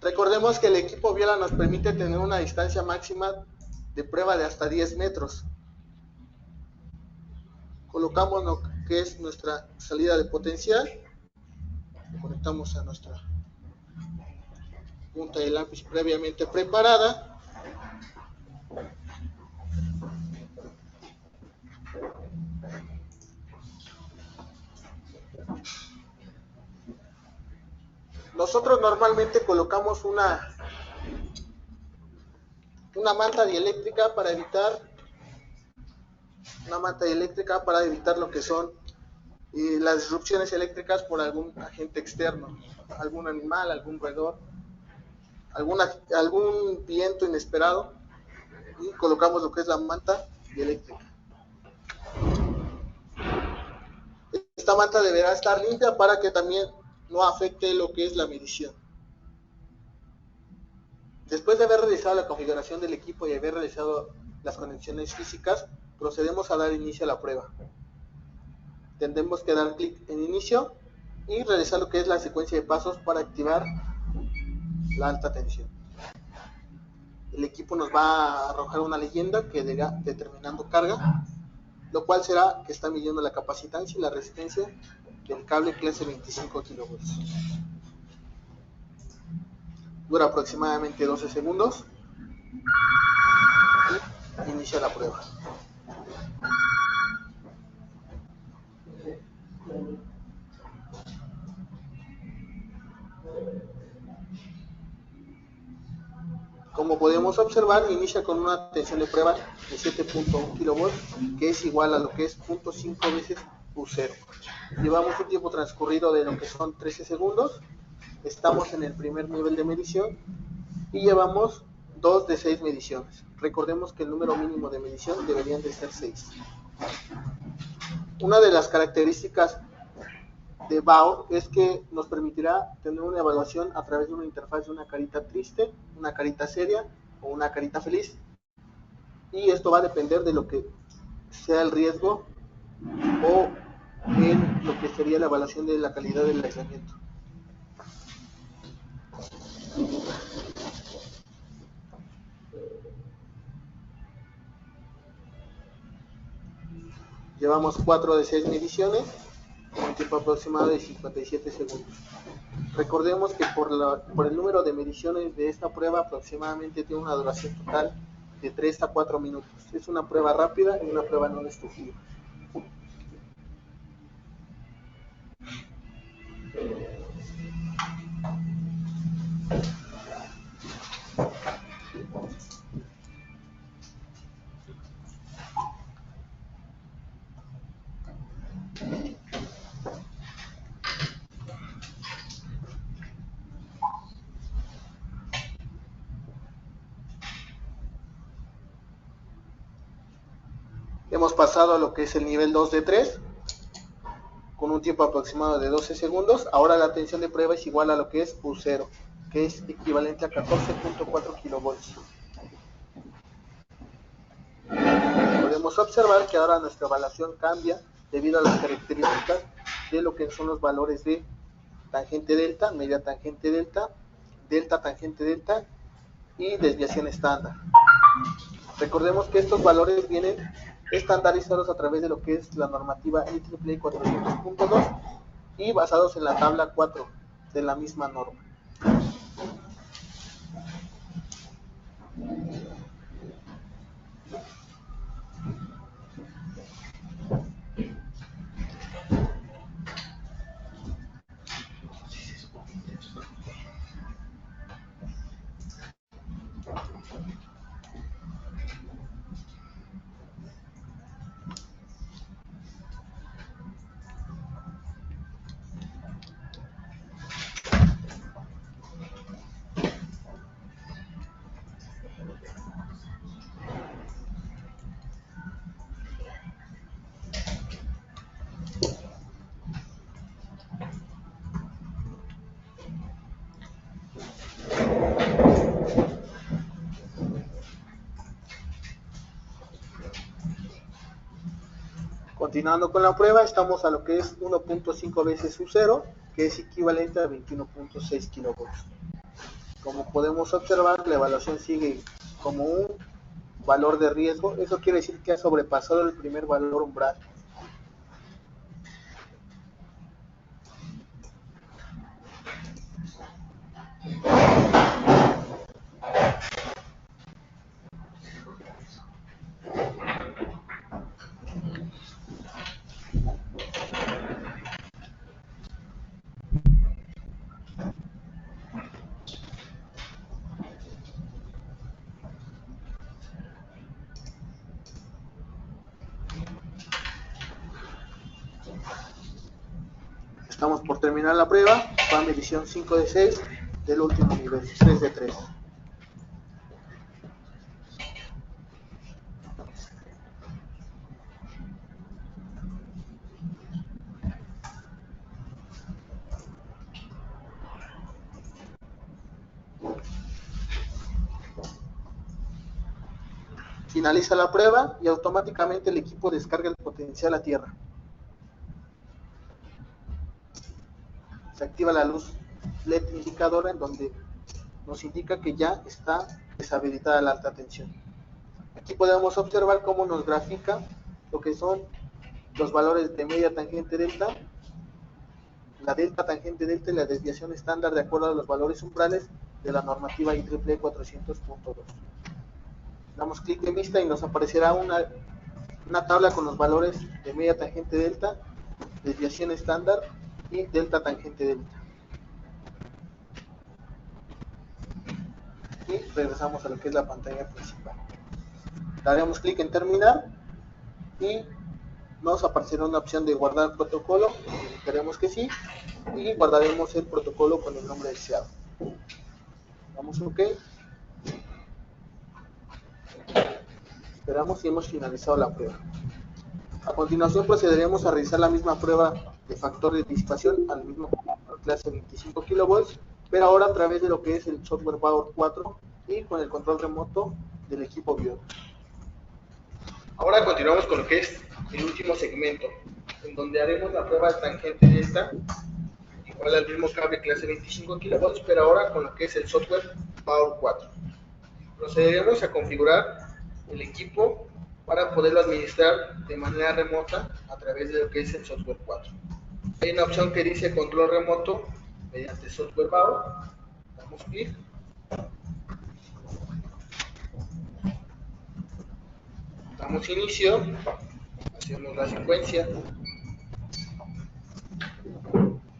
Recordemos que el equipo Viola nos permite tener una distancia máxima de prueba de hasta 10 metros. Colocamos lo que es nuestra salida de potencial, conectamos a nuestra punta de lápiz previamente preparada. Nosotros normalmente colocamos una manta dieléctrica para evitar lo que son las disrupciones eléctricas por algún agente externo, algún animal, algún roedor, algún viento inesperado, y colocamos lo que es la manta dieléctrica. Esta manta deberá estar limpia para que también no afecte lo que es la medición. Después de haber realizado la configuración del equipo y haber realizado las conexiones físicas, procedemos a dar inicio a la prueba. Tendremos que dar clic en inicio y realizar lo que es la secuencia de pasos para activar la alta tensión. El equipo nos va a arrojar una leyenda que dirá determinando carga, lo cual será que está midiendo la capacitancia y la resistencia del cable clase 25 kV. Dura aproximadamente 12 segundos y inicia la prueba. Como podemos observar, inicia con una tensión de prueba de 7.1 kV, que es igual a lo que es 0.5 veces U0. Llevamos un tiempo transcurrido de lo que son 13 segundos. Estamos en el primer nivel de medición y llevamos 2 de 6 mediciones. Recordemos que el número mínimo de medición deberían de ser 6. Una de las características de BAO es que nos permitirá tener una evaluación a través de una interfaz de una carita triste, una carita seria o una carita feliz, y esto va a depender de lo que sea el riesgo o en lo que sería la evaluación de la calidad del aislamiento. Llevamos 4 de 6 mediciones con un tiempo aproximado de 57 segundos. Recordemos que por el número de mediciones de esta prueba aproximadamente tiene una duración total de 3 a 4 minutos. Es una prueba rápida y una prueba no destructiva. Hemos pasado a lo que es el nivel 2 de 3, con un tiempo aproximado de 12 segundos. Ahora la tensión de prueba es igual a lo que es U0, que es equivalente a 14.4 kilovolts. Podemos observar que ahora nuestra evaluación cambia debido a las características de lo que son los valores de tangente delta, media tangente delta, delta tangente delta y desviación estándar. Recordemos que estos valores vienen estandarizados a través de lo que es la normativa IEEE 400.2 y basados en la tabla 4 de la misma norma. Continuando con la prueba, estamos a lo que es 1.5 veces U0, que es equivalente a 21.6 kilovolts. Como podemos observar, la evaluación sigue como un valor de riesgo. Eso quiere decir que ha sobrepasado el primer valor umbral. Estamos por terminar la prueba. Va medición 5 de 6 del último nivel, 3 de 3. Finaliza la prueba y automáticamente el equipo descarga el potencial a tierra. Se activa la luz LED indicadora en donde nos indica que ya está deshabilitada la alta tensión. Aquí podemos observar cómo nos grafica lo que son los valores de media tangente delta, la delta tangente delta y la desviación estándar de acuerdo a los valores umbrales de la normativa IEEE 400.2. Damos clic en vista y nos aparecerá una tabla con los valores de media tangente delta, desviación estándar y delta tangente delta. Y regresamos a lo que es la pantalla principal. Daremos clic en terminar y nos aparecerá una opción de guardar protocolo. Queremos que sí y guardaremos el protocolo con el nombre deseado. Damos OK. Esperamos y hemos finalizado la prueba. A continuación procederemos a realizar la misma prueba de factor de disipación al mismo clase 25 kV, pero ahora a través de lo que es el software Bauer 4 y con el control remoto del equipo Bio. Ahora continuamos con lo que es el último segmento, en donde haremos la prueba de tangente delta, igual al mismo cable clase 25 kV, pero ahora con lo que es el software Bauer 4. Procederemos a configurar el equipo para poderlo administrar de manera remota a través de lo que es el software 4. Hay una opción que dice control remoto mediante software Bauer. Damos clic. Damos inicio. Hacemos la secuencia.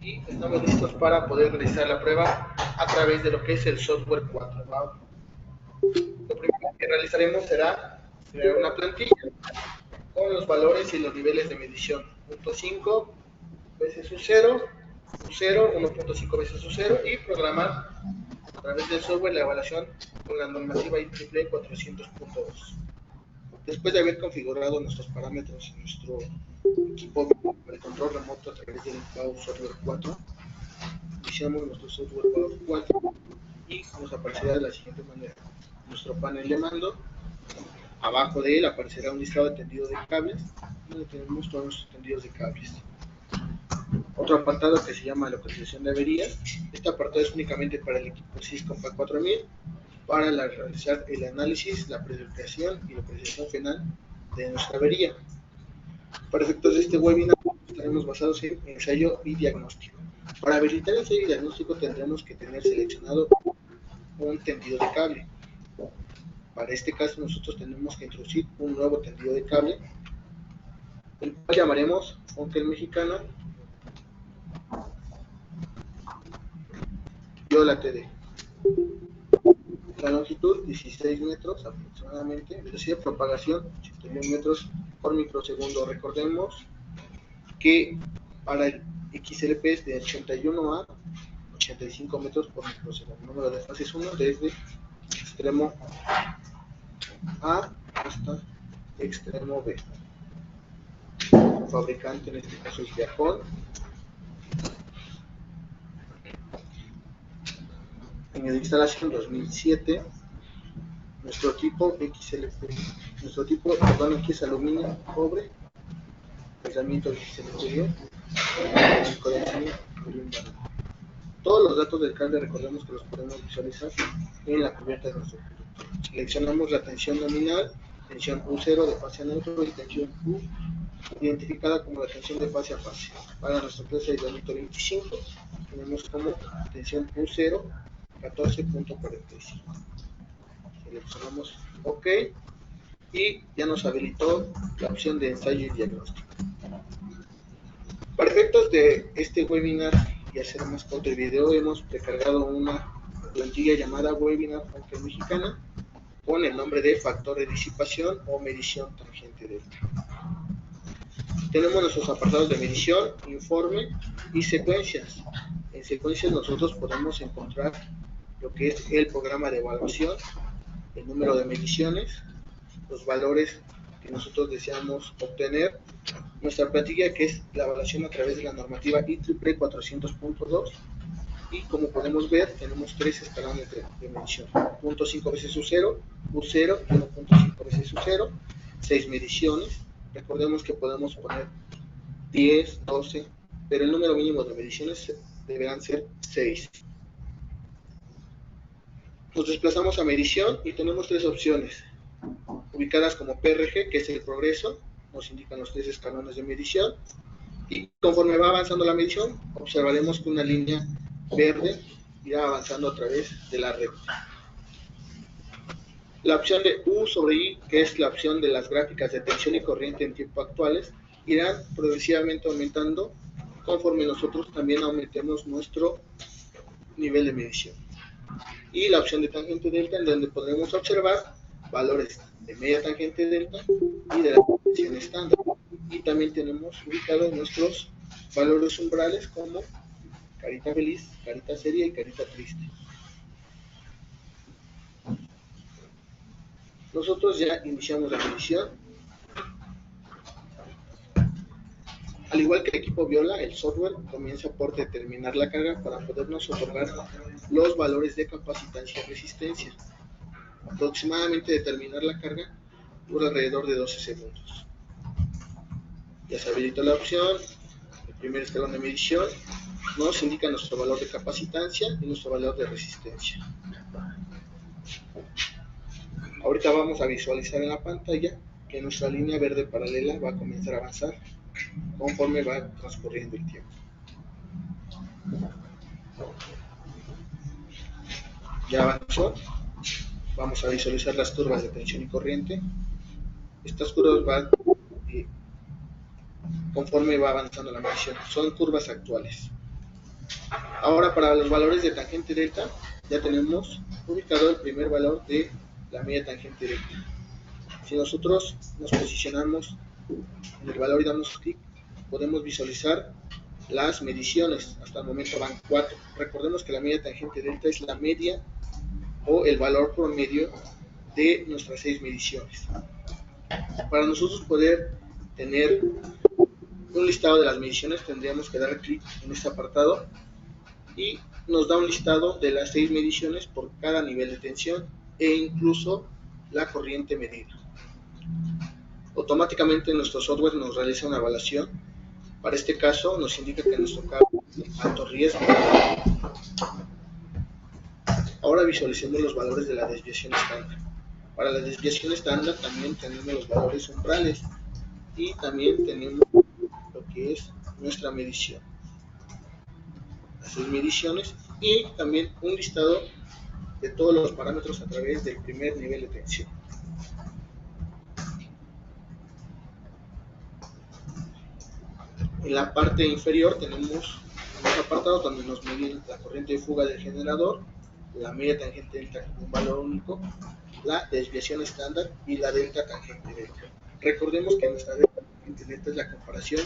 Y estamos listos para poder realizar la prueba a través de lo que es el software 4 Bauer. Lo primero que realizaremos será crear una plantilla con los valores y los niveles de medición. 0.5 veces U0, 1.5 veces U0 y programar a través del software la evaluación con la normativa IEEE 400.2. Después de haber configurado nuestros parámetros en nuestro equipo de control remoto a través del Bauer Software 4, iniciamos nuestro software Bauer 4 y nos aparecerá de la siguiente manera. Nuestro panel de mando, abajo de él aparecerá un listado de tendido de cables, donde tenemos todos los tendidos de cables. Otro apartado que se llama localización de averías. Este apartado es únicamente para el equipo Syscom PAC 4000 para realizar el análisis, la predicción y la precisión final de nuestra avería. Para efectos de este webinar estaremos basados en ensayo y diagnóstico. Para habilitar el ensayo y diagnóstico tendremos que tener seleccionado un tendido de cable. Para este caso nosotros tenemos que introducir un nuevo tendido de cable, el cual llamaremos Fonkel Mexicano Viola TD. La longitud 16 metros aproximadamente, velocidad de propagación 81 metros por microsegundo. Recordemos que para el XLP es de 81 a 85 metros por microsegundo. Número de fases 1 desde extremo A hasta extremo B. El fabricante en este caso es Viacom. Año de instalación 2007. Nuestro tipo XLP, nuestro tipo, perdón, aquí es aluminio, cobre, aislamiento digital exterior, el condensamiento de un barril. Todos los datos del cable recordemos que los podemos visualizar en la cubierta de nuestro producto. Seleccionamos la tensión nominal, tensión U0 de fase a neutro y tensión U identificada como la tensión de fase a fase. Para nuestra clase de aislamiento 25 tenemos como tensión U0 14.45. Seleccionamos OK y ya nos habilitó la opción de ensayo y diagnóstico. Para efectos de este webinar y hacer más corto el video, hemos precargado una plantilla llamada Webinar Fuente Mexicana con el nombre de factor de disipación o medición tangente delta. Tenemos nuestros apartados de medición, informe y secuencias. En secuencias nosotros podemos encontrar lo que es el programa de evaluación, el número de mediciones, los valores que nosotros deseamos obtener, nuestra plantilla que es la evaluación a través de la normativa IEEE 400.2 y como podemos ver tenemos tres escalones de medición, 0.5 veces U0, U0 y 1.5 veces U0, 6 mediciones. Recordemos que podemos poner 10, 12, pero el número mínimo de mediciones deberán ser 6. Nos desplazamos a medición y tenemos tres opciones, ubicadas como PRG, que es el progreso, nos indican los tres escalones de medición, y conforme va avanzando la medición, observaremos que una línea verde irá avanzando a través de la recta. La opción de U sobre I, que es la opción de las gráficas de tensión y corriente en tiempo actuales, irán progresivamente aumentando conforme nosotros también aumentemos nuestro nivel de medición. Y la opción de tangente delta, en donde podremos observar valores de media tangente delta y de la tensión estándar. Y también tenemos ubicados nuestros valores umbrales como carita feliz, carita seria y carita triste. Nosotros ya iniciamos la medición. Al igual que el equipo Viola, el software comienza por determinar la carga para podernos otorgar los valores de capacitancia y resistencia. Aproximadamente determinar la carga dura alrededor de 12 segundos. Ya se habilitó la opción, el primer escalón de medición nos indica nuestro valor de capacitancia y nuestro valor de resistencia. Ahorita vamos a visualizar en la pantalla que nuestra línea verde paralela va a comenzar a avanzar conforme va transcurriendo el tiempo. Ya avanzó. Vamos a visualizar las curvas de tensión y corriente. Estas curvas van conforme va avanzando la medición. Son curvas actuales. Ahora para los valores de tangente delta ya tenemos ubicado el primer valor de la media tangente delta. Si nosotros nos posicionamos en el valor y damos clic, podemos visualizar las mediciones. Hasta el momento van 4. Recordemos que la media tangente delta es la media o el valor promedio de nuestras 6 mediciones. Para nosotros poder tener un listado de las mediciones tendríamos que dar clic en este apartado y nos da un listado de las 6 mediciones por cada nivel de tensión e incluso la corriente medida. Automáticamente nuestro software nos realiza una evaluación. Para este caso nos indica que nuestro cable es alto riesgo. Ahora visualicemos los valores de la desviación estándar. Para la desviación estándar también tenemos los valores umbrales y también tenemos lo que es nuestra medición, las 6 mediciones y también un listado de todos los parámetros a través del primer nivel de tensión. En la parte inferior tenemos unos apartados donde nos miden la corriente de fuga del generador, la media tangente delta como un valor único, la desviación estándar y la delta tangente delta. Recordemos que nuestra delta tangente delta es la comparación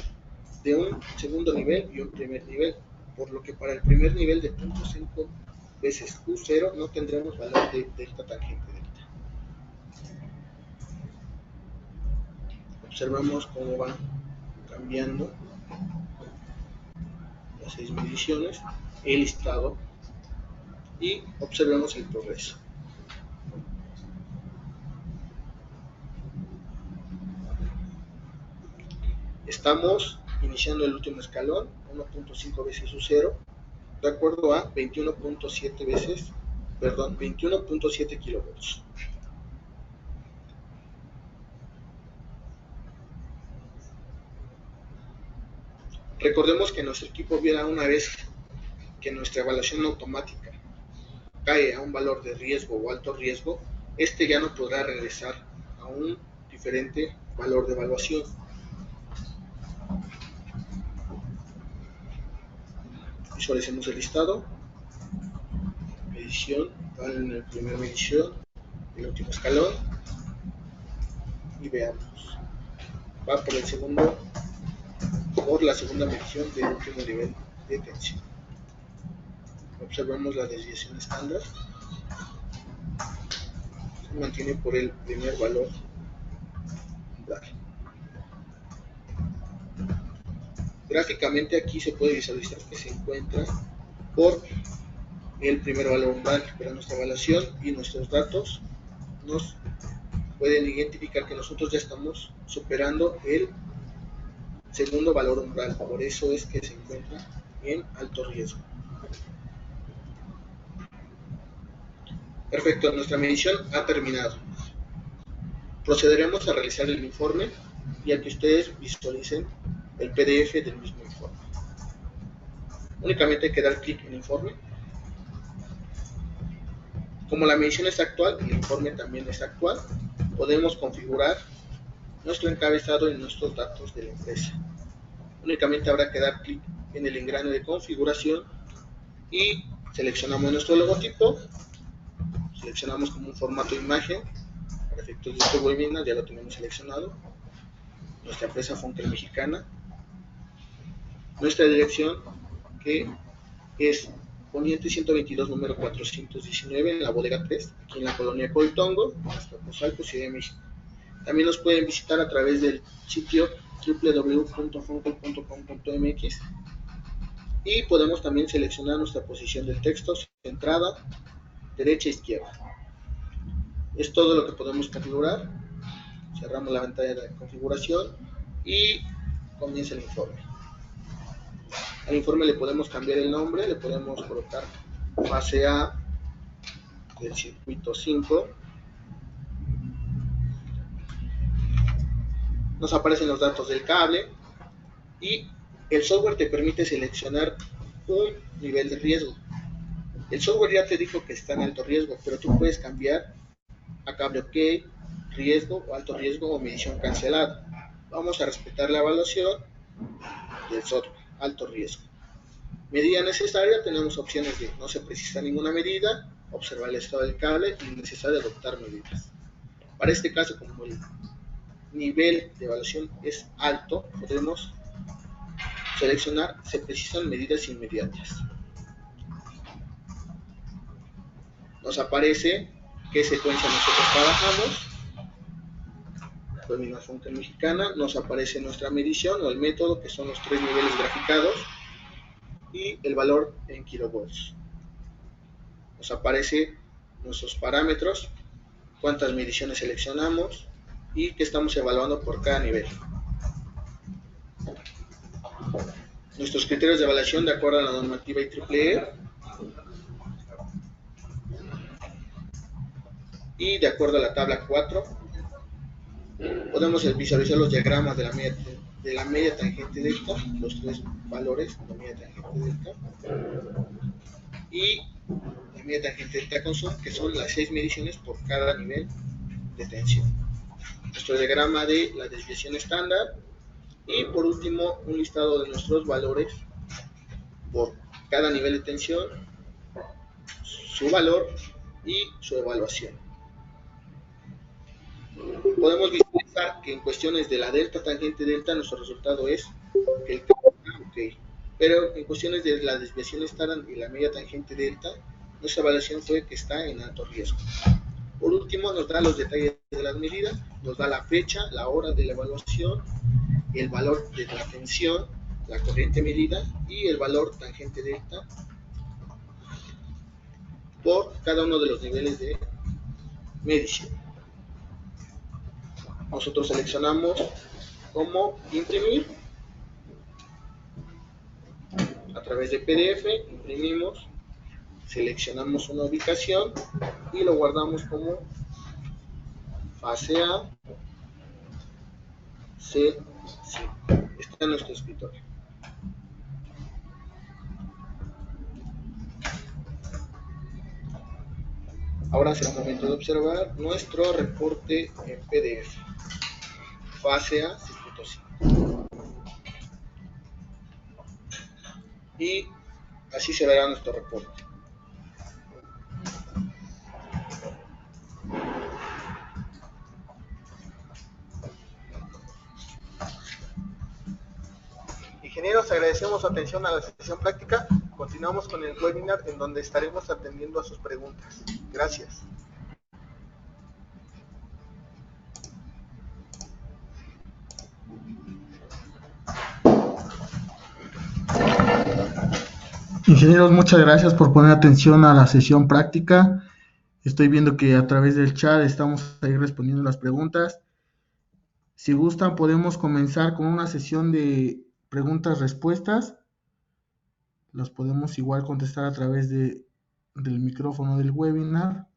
de un segundo nivel y un primer nivel, por lo que para el primer nivel de 0.5 veces U0 no tendremos valor de delta tangente delta. Observamos cómo van cambiando las 6 mediciones, el listado y observemos el progreso. estamos iniciando el último escalón, 1.5 veces U0, de acuerdo a 21.7 kilovolts. Recordemos que nuestro equipo viera una vez que nuestra evaluación automática cae a un valor de riesgo o alto riesgo, este ya no podrá regresar a un diferente valor de evaluación. Visualicemos el listado. Medición, van en la primera medición, el último escalón, y veamos. Va por la segunda medición del último nivel de tensión. Observamos la desviación estándar. Se mantiene por el primer valor umbral. Gráficamente aquí se puede visualizar que se encuentra por el primer valor umbral, pero nuestra evaluación y nuestros datos nos pueden identificar que nosotros ya estamos superando el segundo valor umbral, por eso es que se encuentra en alto riesgo. Perfecto, nuestra medición ha terminado. Procederemos a realizar el informe y a que ustedes visualicen el PDF del mismo informe. Únicamente hay que dar clic en informe. Como la medición es actual y el informe también es actual, podemos configurar nuestro encabezado y nuestros datos de la empresa. Únicamente habrá que dar clic en el engrane de configuración y seleccionamos nuestro logotipo, seleccionamos como un formato de imagen. Para efectos de este webinar ya lo tenemos seleccionado. Nuestra empresa Funkel Mexicana. Nuestra dirección, que es Poniente 122, número 419, en la bodega 3, aquí en la colonia Coltongo, Azcapotzalco, Ciudad de México. También nos pueden visitar a través del sitio www.funkel.com.mx y podemos también seleccionar nuestra posición del texto, centrada, derecha e izquierda. Es todo lo que podemos configurar. Cerramos la ventana de configuración y comienza el informe. Al informe le podemos cambiar el nombre, le podemos colocar fase A del circuito 5. Nos aparecen los datos del cable y el software te permite seleccionar un nivel de riesgo. El software ya te dijo que está en alto riesgo, pero tú puedes cambiar a cable OK, riesgo o alto riesgo o medición cancelada. Vamos a respetar la evaluación del software, alto riesgo. Medida necesaria, tenemos opciones de no se precisa ninguna medida, observar el estado del cable y necesario adoptar medidas. Para este caso, como el nivel de evaluación es alto, podemos seleccionar se precisan medidas inmediatas. Nos aparece qué secuencia nosotros trabajamos. Webinar Funkel Mexicana, nos aparece nuestra medición o el método, que son los 3 niveles graficados, y el valor en kilovolts. Nos aparece nuestros parámetros, cuántas mediciones seleccionamos y qué estamos evaluando por cada nivel. Nuestros criterios de evaluación de acuerdo a la normativa IEEE y de acuerdo a la tabla 4. Podemos visualizar los diagramas de la media tangente delta, los 3 valores de media tangente delta y la media tangente delta con zoom, que son las 6 mediciones por cada nivel de tensión. Nuestro diagrama de la desviación estándar y por último un listado de nuestros valores por cada nivel de tensión, su valor y su evaluación. Podemos visualizar que en cuestiones de la delta tangente delta nuestro resultado es que el cable está OK, pero en cuestiones de la desviación estándar y la media tangente delta nuestra evaluación fue que está en alto riesgo. Por último nos da los detalles de las medidas, nos da la fecha, la hora de la evaluación, el valor de la tensión, la corriente medida y el valor tangente delta por cada uno de los niveles de medición. Nosotros seleccionamos cómo imprimir través de PDF, imprimimos, seleccionamos una ubicación y lo guardamos como fase A, C, está en nuestro escritorio. Ahora será momento de observar nuestro reporte en PDF. Fase A, circuito 5. Y así se verá nuestro reporte. Ingenieros, agradecemos su atención a la sesión práctica. Continuamos con el webinar en donde estaremos atendiendo a sus preguntas. Gracias. Ingenieros, muchas gracias por poner atención a la sesión práctica. Estoy viendo que a través del chat estamos ahí respondiendo las preguntas. Si gustan, podemos comenzar con una sesión de preguntas-respuestas. Las podemos igual contestar a través del micrófono del webinar.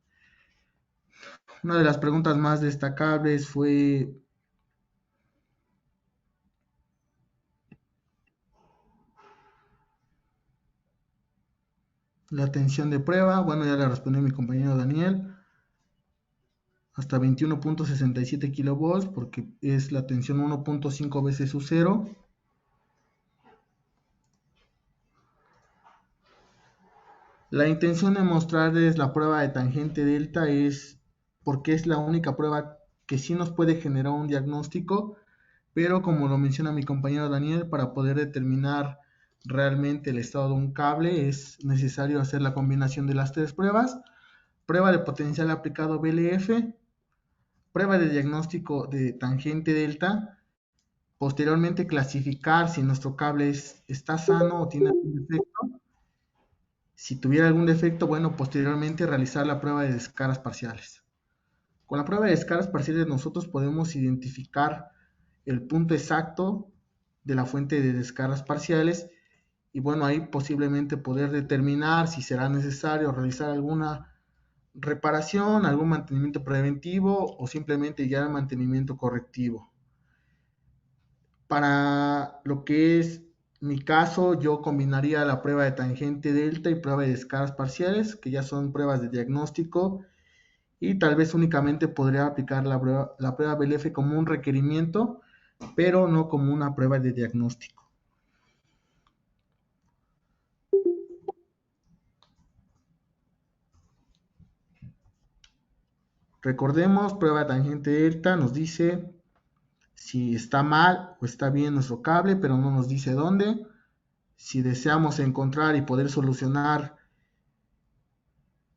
Una de las preguntas más destacables fue la tensión de prueba. Bueno, ya la respondió mi compañero Daniel. Hasta 21.67 kilovolts porque es la tensión 1.5 veces su cero. La intención de mostrarles la prueba de tangente delta es porque es la única prueba que sí nos puede generar un diagnóstico, pero como lo menciona mi compañero Daniel, para poder determinar realmente el estado de un cable es necesario hacer la combinación de las tres pruebas: prueba de potencial aplicado BLF, prueba de diagnóstico de tangente delta, posteriormente clasificar si nuestro cable está sano o tiene algún defecto. Si tuviera algún defecto, bueno, posteriormente realizar la prueba de descargas parciales. Con la prueba de descargas parciales nosotros podemos identificar el punto exacto de la fuente de descargas parciales y bueno, ahí posiblemente poder determinar si será necesario realizar alguna reparación, algún mantenimiento preventivo o simplemente ya el mantenimiento correctivo. Para lo que es mi caso, yo combinaría la prueba de tangente delta y prueba de descargas parciales, que ya son pruebas de diagnóstico, y tal vez únicamente podría aplicar la prueba BLF como un requerimiento, pero no como una prueba de diagnóstico. Recordemos, prueba de tangente delta nos dice si está mal o está bien nuestro cable, pero no nos dice dónde. Si deseamos encontrar y poder solucionar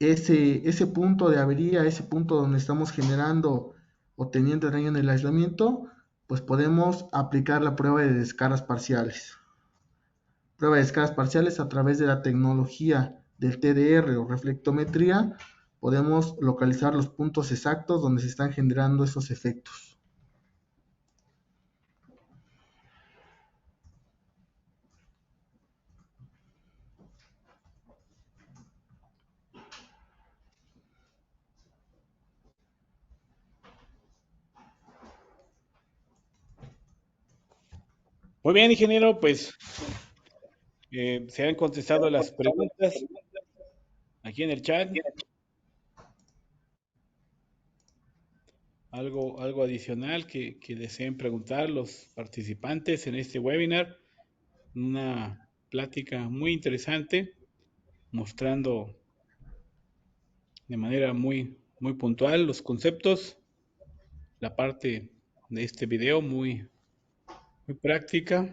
ese punto de avería, ese punto donde estamos generando o teniendo daño en el aislamiento, pues podemos aplicar la prueba de descargas parciales. Prueba de descargas parciales a través de la tecnología del TDR o reflectometría, podemos localizar los puntos exactos donde se están generando esos efectos. Muy bien, ingeniero, pues se han contestado las preguntas aquí en el chat. Algo adicional que deseen preguntar los participantes en este webinar. Una plática muy interesante, mostrando de manera muy puntual los conceptos, la parte de este video muy práctica.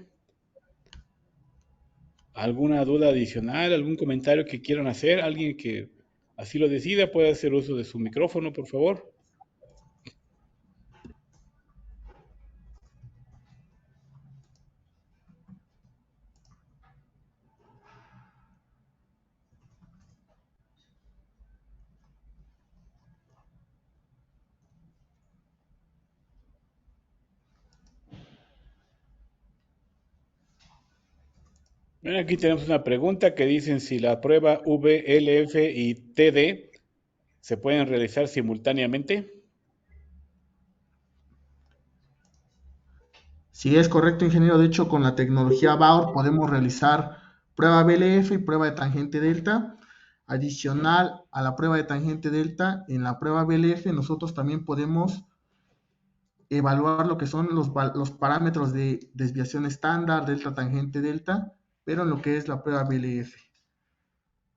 ¿Alguna duda adicional, algún comentario que quieran hacer? Alguien que así lo decida puede hacer uso de su micrófono, por favor. Bueno, aquí tenemos una pregunta que dicen si la prueba VLF y TD se pueden realizar simultáneamente. Si es correcto, ingeniero, de hecho con la tecnología BAOR podemos realizar prueba BLF y prueba de tangente delta. Adicional a la prueba de tangente delta, en la prueba BLF nosotros también podemos evaluar lo que son los parámetros de desviación estándar, delta, tangente, delta, pero en lo que es la prueba BLF.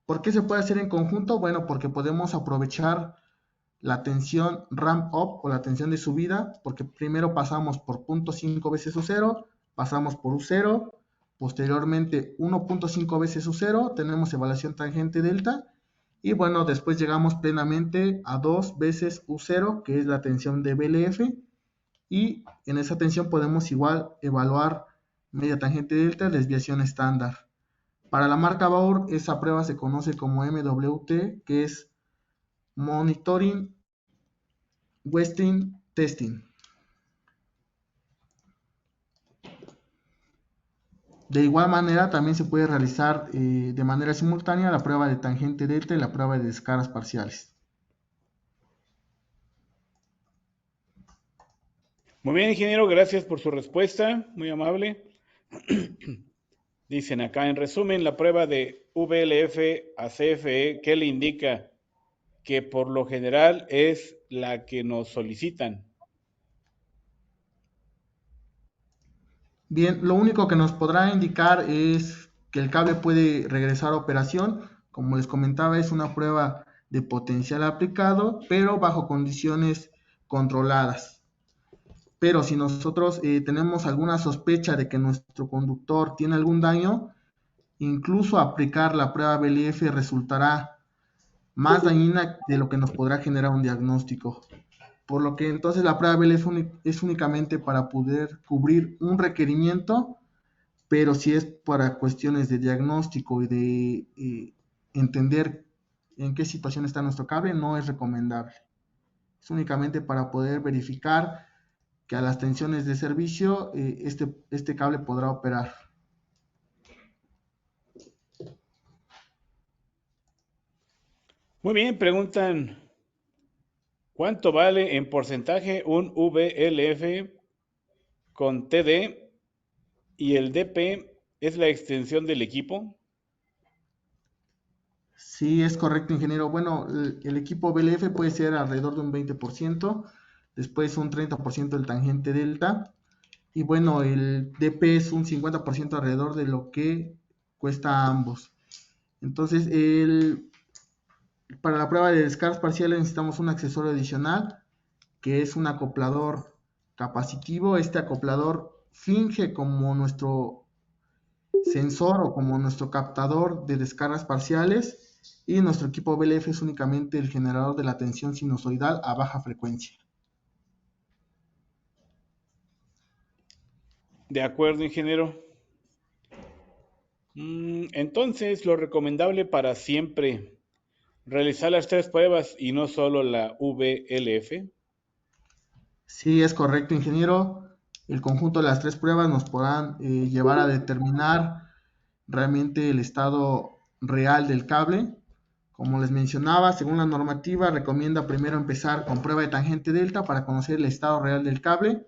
¿Por qué se puede hacer en conjunto? Bueno, porque podemos aprovechar la tensión ramp up o la tensión de subida, porque primero pasamos por 0.5 veces U0, pasamos por U0, posteriormente 1.5 veces U0, tenemos evaluación tangente delta, y bueno, después llegamos plenamente a 2 veces U0, que es la tensión de BLF, y en esa tensión podemos igual evaluar media tangente delta, desviación estándar. Para la marca Baur, esa prueba se conoce como MWT, que es Monitoring Western Testing. De igual manera, también se puede realizar de manera simultánea la prueba de tangente delta y la prueba de descargas parciales. Muy bien, ingeniero, gracias por su respuesta, muy amable. Dicen acá, en resumen, la prueba de VLF a CFE, ¿qué le indica? Que por lo general es la que nos solicitan. Bien, lo único que nos podrá indicar es que el cable puede regresar a operación. Como les comentaba, es una prueba de potencial aplicado, pero bajo condiciones controladas. Pero si nosotros tenemos alguna sospecha de que nuestro conductor tiene algún daño, incluso aplicar la prueba BLF resultará más dañina de lo que nos podrá generar un diagnóstico. Por lo que entonces la prueba BLF es únicamente para poder cubrir un requerimiento, pero si es para cuestiones de diagnóstico y de entender en qué situación está nuestro cable, no es recomendable. Es únicamente para poder verificar que a las tensiones de servicio este cable podrá operar. Muy bien, preguntan, ¿cuánto vale en porcentaje un VLF con TD y el DP es la extensión del equipo? Sí, es correcto, ingeniero. Bueno, el equipo BLF puede ser alrededor de un 20%, después un 30% del tangente delta, y bueno, el DP es un 50% alrededor de lo que cuesta ambos. Entonces, para la prueba de descargas parciales necesitamos un accesorio adicional, que es un acoplador capacitivo. Este acoplador finge como nuestro sensor o como nuestro captador de descargas parciales, y nuestro equipo BLF es únicamente el generador de la tensión sinusoidal a baja frecuencia. De acuerdo, ingeniero. Entonces, lo recomendable para siempre, realizar las tres pruebas y no solo la VLF. Sí, es correcto, ingeniero. El conjunto de las tres pruebas nos podrán llevar a determinar realmente el estado real del cable. Como les mencionaba, según la normativa, recomienda primero empezar con prueba de tangente delta para conocer el estado real del cable.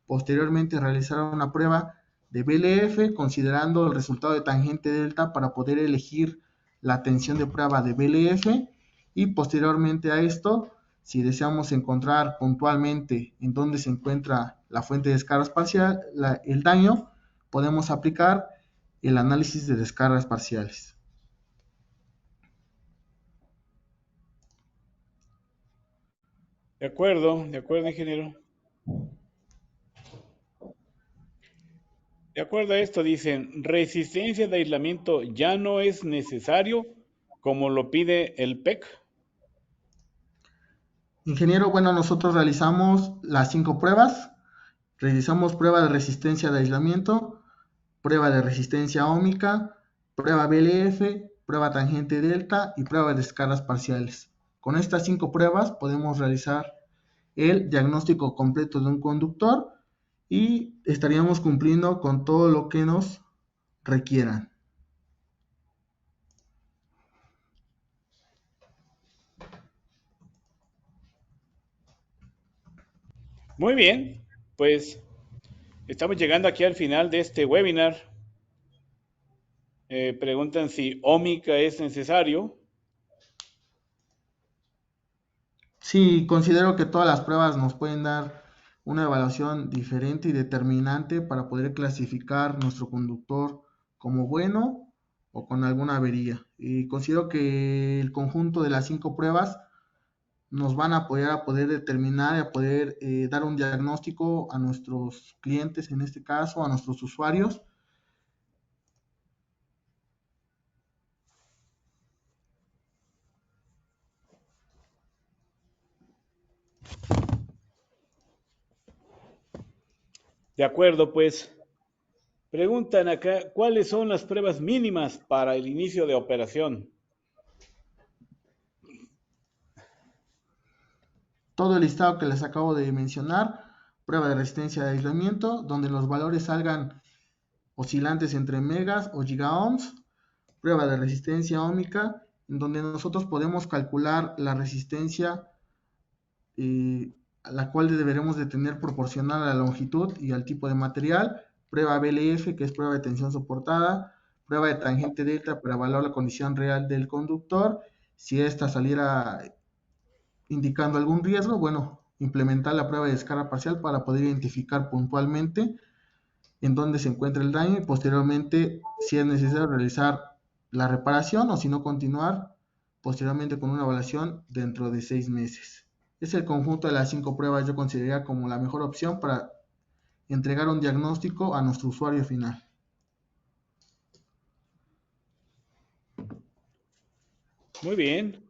Posteriormente, realizar una prueba de BLF considerando el resultado de tangente delta para poder elegir la tensión de prueba de BLF. Y posteriormente a esto, si deseamos encontrar puntualmente en dónde se encuentra la fuente de descargas parcial, el daño, podemos aplicar el análisis de descargas parciales. De acuerdo, ingeniero. De acuerdo a esto, dicen, resistencia de aislamiento ya no es necesario como lo pide el PEC. Ingeniero, bueno, nosotros realizamos las 5 pruebas. Realizamos prueba de resistencia de aislamiento, prueba de resistencia óhmica, prueba BLF, prueba tangente delta y prueba de descargas parciales. Con estas 5 pruebas podemos realizar el diagnóstico completo de un conductor y estaríamos cumpliendo con todo lo que nos requieran. Muy bien, pues estamos llegando aquí al final de este webinar. Preguntan si ómica es necesario. Sí, considero que todas las pruebas nos pueden dar una evaluación diferente y determinante para poder clasificar nuestro conductor como bueno o con alguna avería. Y considero que el conjunto de las 5 pruebas nos van a apoyar a poder determinar y a poder dar un diagnóstico a nuestros clientes, en este caso, a nuestros usuarios. De acuerdo, pues preguntan acá, ¿cuáles son las pruebas mínimas para el inicio de operación? Todo el listado que les acabo de mencionar, prueba de resistencia de aislamiento, donde los valores salgan oscilantes entre megas o gigaohms, prueba de resistencia óhmica, en donde nosotros podemos calcular la resistencia a la cual deberemos de tener proporcional a la longitud y al tipo de material, prueba BLF, que es prueba de tensión soportada, prueba de tangente delta para evaluar la condición real del conductor, si ésta saliera indicando algún riesgo, bueno, implementar la prueba de descarga parcial para poder identificar puntualmente en dónde se encuentra el daño y posteriormente, si es necesario, realizar la reparación o si no, continuar posteriormente con una evaluación dentro de 6 meses. Es el conjunto de las 5 pruebas yo consideraría como la mejor opción para entregar un diagnóstico a nuestro usuario final. Muy bien.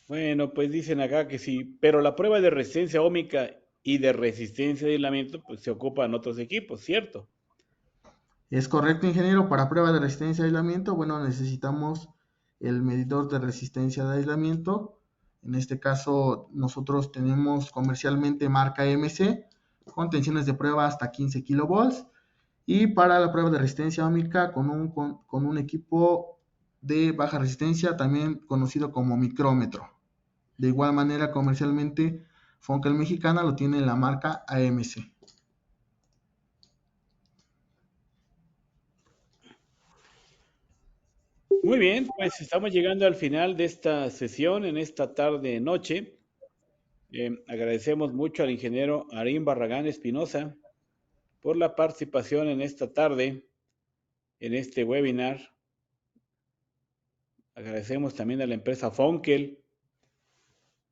Bueno, pues dicen acá que sí, pero la prueba de resistencia óhmica y de resistencia de aislamiento pues se ocupan otros equipos, ¿cierto? Es correcto, ingeniero. Para prueba de resistencia de aislamiento, bueno, necesitamos el medidor de resistencia de aislamiento. En este caso, nosotros tenemos comercialmente marca MC con tensiones de prueba hasta 15 kilovolts. Y para la prueba de resistencia óhmica con un equipo de baja resistencia, también conocido como micrómetro. De igual manera, comercialmente, Fonkel Mexicana lo tiene en la marca AMC. Muy bien, pues estamos llegando al final de esta sesión en esta tarde noche. Agradecemos mucho al ingeniero Arín Barragán Espinosa por la participación en esta tarde, en este webinar. Agradecemos también a la empresa Fonkel,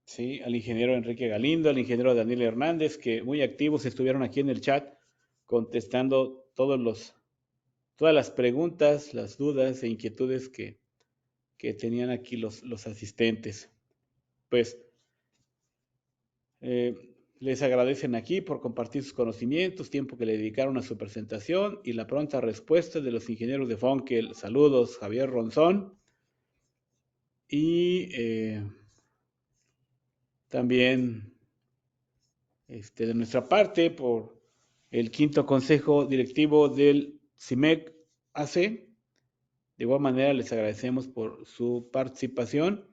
sí, al ingeniero Enrique Galindo, al ingeniero Daniel Hernández, que muy activos estuvieron aquí en el chat contestando todas las preguntas, las dudas e inquietudes que tenían aquí los asistentes. Pues les agradecen aquí por compartir sus conocimientos, tiempo que le dedicaron a su presentación y la pronta respuesta de los ingenieros de Fonkel. Saludos, Javier Ronzón. Y también de nuestra parte, por el quinto consejo directivo del CIMEC AC. De igual manera, les agradecemos por su participación.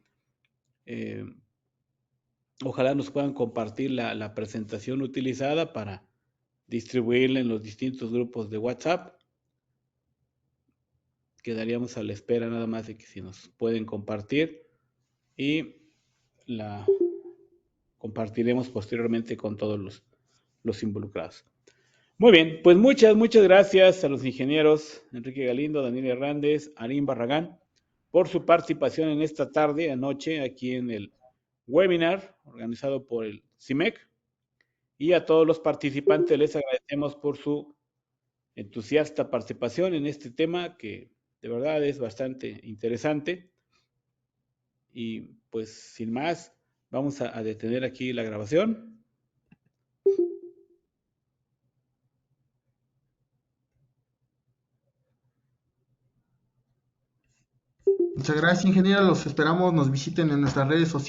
Ojalá nos puedan compartir la presentación utilizada para distribuirla en los distintos grupos de WhatsApp. Quedaríamos a la espera nada más de que si nos pueden compartir y la compartiremos posteriormente con todos los involucrados. Muy bien, pues muchas gracias a los ingenieros Enrique Galindo, Daniel Hernández, Arín Barragán, por su participación en esta tarde, anoche, aquí en el webinar organizado por el CIMEC. Y a todos los participantes les agradecemos por su entusiasta participación en este tema que de verdad es bastante interesante. Y pues sin más, vamos a detener aquí la grabación. Muchas gracias, ingeniero. Los esperamos, nos visiten en nuestras redes sociales.